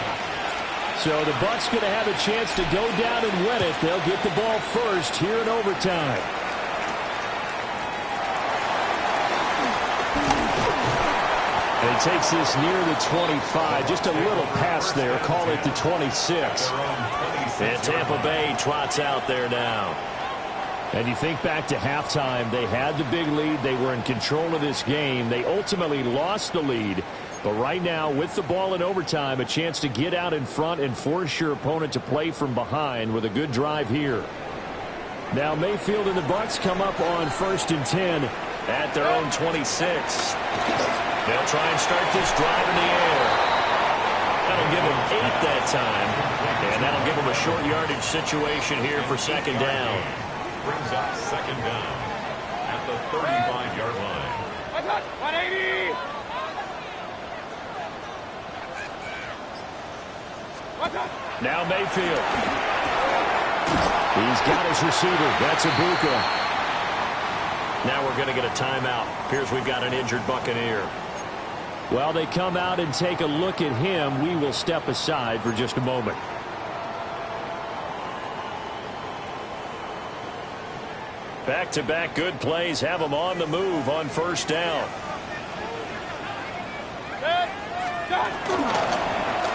So the Bucs going to have a chance to go down and win it. They'll get the ball first here in overtime. And he takes this near the 25. Just a little pass there. Call it the 26. And Tampa Bay trots out there now. And you think back to halftime, they had the big lead. They were in control of this game. They ultimately lost the lead. But right now, with the ball in overtime, a chance to get out in front and force your opponent to play from behind with a good drive here. Now Mayfield and the Bucs come up on 1st and 10 at their own 26. They'll try and start this drive in the air. That'll give them 8 that time. And that'll give them a short yardage situation here for 2nd down. Brings up 2nd down at the 35-yard line. 180! Now Mayfield. He's got his receiver. That's Ibuka. Now we're going to get a timeout. Appears we've got an injured Buccaneer. Well, they come out and take a look at him. We will step aside for just a moment. Back-to-back good plays have them on the move on 1st down.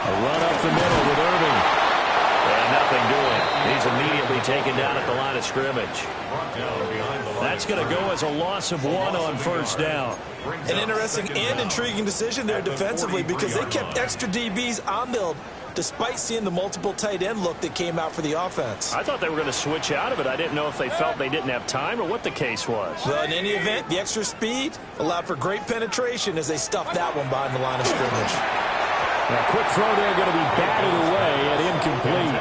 A run up the middle with Irving. And nothing doing. He's immediately taken down at the line of scrimmage. That's going to go as a loss of 1 on 1st down. An interesting and intriguing decision there defensively because they kept extra DBs on build despite seeing the multiple tight end look that came out for the offense. I thought they were going to switch out of it. I didn't know if they felt they didn't have time or what the case was. Well, in any event, the extra speed allowed for great penetration as they stuffed that one behind the line of scrimmage. A quick throw there going to be batted away and incomplete.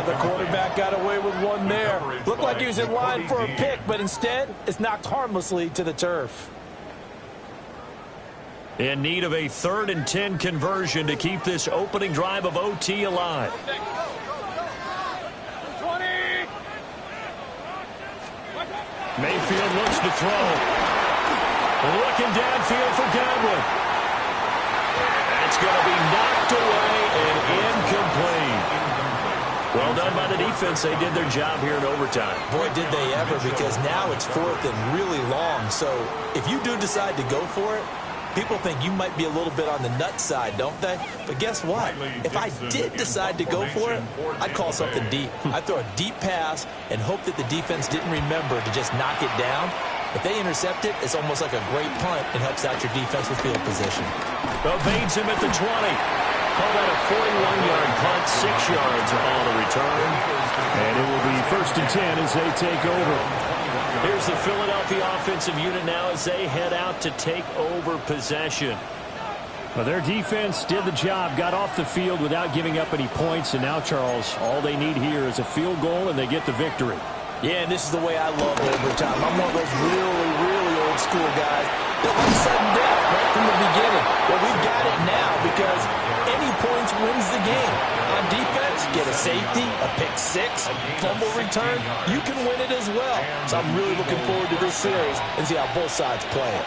The quarterback got away with one there. Looked like he was in line for a pick, but instead it's knocked harmlessly to the turf. In need of a 3rd and 10 conversion to keep this opening drive of OT alive. Mayfield looks to throw. Looking downfield for Godwin. That's going to be knocked away and incomplete. Well done by the defense. defense, they did their job here in overtime. Boy, did they ever, because now it's 4th and really long. So if you do decide to go for it, people think you might be a little bit on the nut side, don't they? But guess what? If I did decide to go for it, I'd call something deep. I'd throw a deep pass and hope that the defense didn't remember to just knock it down. If they intercept it, it's almost like a great punt and helps out your defense with field position. Evades him at the 20. Call that a 41-yard punt, 6 yards on the return. And it will be 1st and 10 as they take over. Here's the Philadelphia offensive unit now as they head out to take over possession. Well, their defense did the job, got off the field without giving up any points. And now, Charles, all they need here is a field goal, and they get the victory. Yeah, and this is the way I love overtime. I'm one of those really, really old school guys that like sudden death right from the beginning. Well, we've got it now because any points wins the game. On defense, get a safety, a pick 6, fumble return, you can win it as well. So I'm really looking forward to this series and see how both sides play it.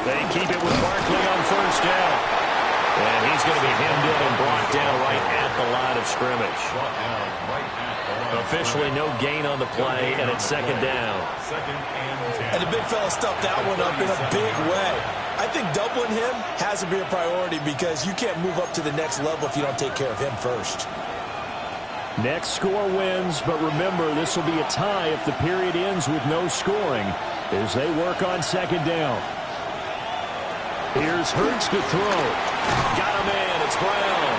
They keep it with Barkley on 1st down. And he's going to be hemmed in and brought down right at the line of scrimmage. Officially no gain on the play, and it's 2nd down. And the big fella stuffed that one up in a big way. I think doubling him has to be a priority because you can't move up to the next level if you don't take care of him first. Next score wins, but remember, this will be a tie if the period ends with no scoring as they work on 2nd down. Here's Hurts to throw. Got him in. It's Brown.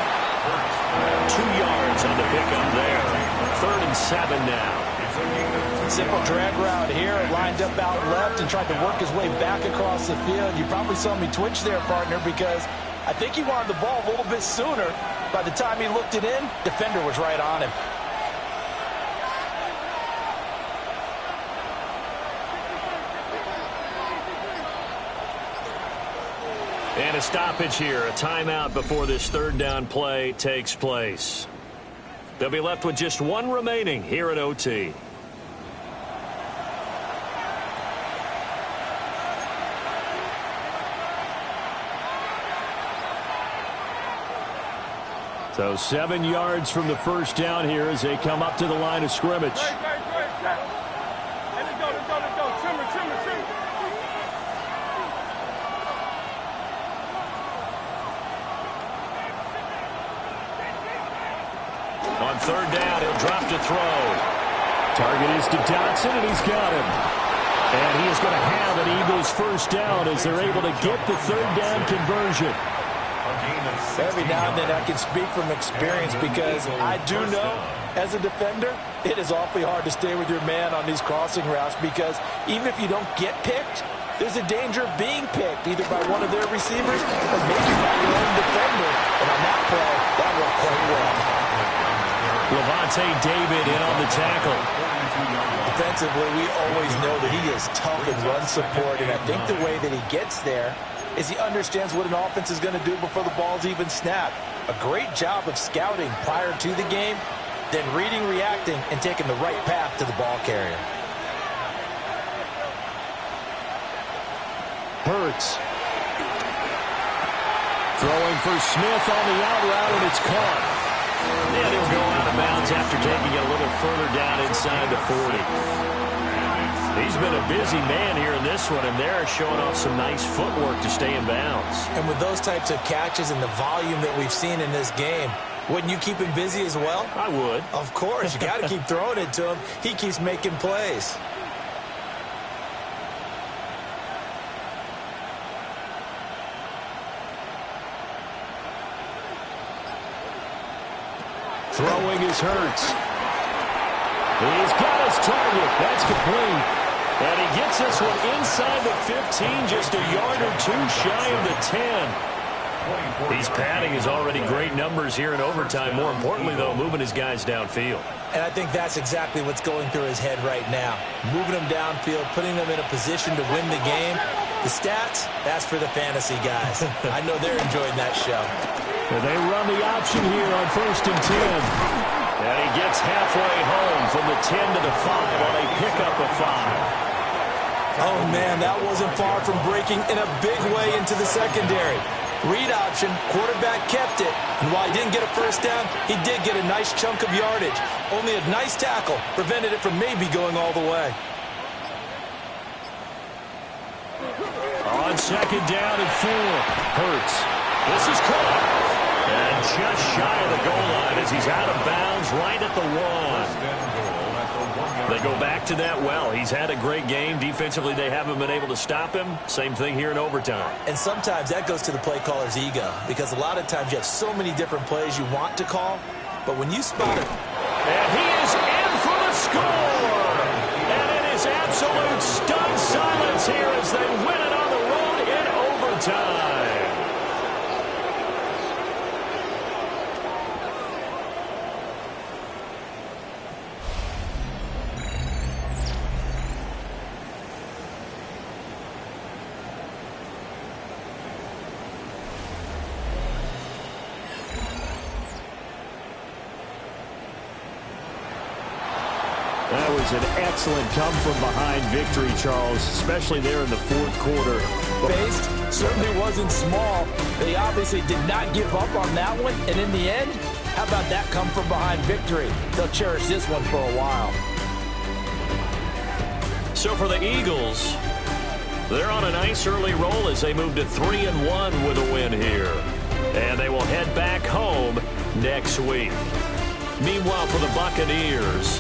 2 yards on the pickup there. 3rd and 7 now. Simple drag route here. Lined up out left and tried to work his way back across the field. You probably saw me twitch there, partner, because I think he wanted the ball a little bit sooner. By the time he looked it in, defender was right on him. And a stoppage here, a timeout before this 3rd down play takes place. They'll be left with just 1 remaining here at OT. So 7 yards from the 1st down here as they come up to the line of scrimmage. On 3rd down, he'll drop to throw. Target is to Dotson, and he's got him. And he is going to have an Eagles 1st down as they're able to get the 3rd down conversion. Every now and then I can speak from experience because I do know as a defender it is awfully hard to stay with your man on these crossing routes because even if you don't get picked, there's a danger of being picked either by one of their receivers or maybe by your own defender. And on that play, that worked quite well. Levante David in on the tackle. Defensively, we always know that he is tough in run support, and I think the way that he gets there is he understands what an offense is going to do before the ball's even snapped. A great job of scouting prior to the game, then reading, reacting, and taking the right path to the ball carrier. Hurts. Throwing for Smith on the out route, and it's caught. And he'll go out of bounds after taking it a little further down inside the 40. He's been a busy man here in this one, and they're showing off some nice footwork to stay in bounds. And with those types of catches and the volume that we've seen in this game, wouldn't you keep him busy as well? I would. Of course. You got to keep throwing it to him. He keeps making plays. Throwing is Hurts. He's got his target. That's complete. And he gets this one inside the 15, just a yard or 2 shy of the 10. He's padding his already great numbers here in overtime. More importantly, though, moving his guys downfield. And I think that's exactly what's going through his head right now. Moving them downfield, putting them in a position to win the game. The stats, that's for the fantasy guys. I know they're enjoying that show. And they run the option here on 1st and 10. And he gets halfway home from the 10 to the 5 on a pickup of 5. Oh, man, that wasn't far from breaking in a big way into the secondary. Read option, quarterback kept it, and while he didn't get a first down, he did get a nice chunk of yardage. Only a nice tackle prevented it from maybe going all the way. On second down and 4, Hurts. This is caught. And just shy of the goal line as he's out of bounds right at the 1. They go back to that well. He's had a great game. Defensively, they haven't been able to stop him. Same thing here in overtime. And sometimes that goes to the play caller's ego, because a lot of times you have so many different plays you want to call, but when you spot it. And he is in for the score. And it is absolute stunned silence here as they win it on the road in overtime. That was an excellent come-from-behind victory, Charles, especially there in the fourth quarter. Faced certainly wasn't small. They obviously did not give up on that one, and in the end, how about that come-from-behind victory? They'll cherish this one for a while. So for the Eagles, they're on a nice early roll as they move to 3-1 with a win here. And they will head back home next week. Meanwhile, for the Buccaneers,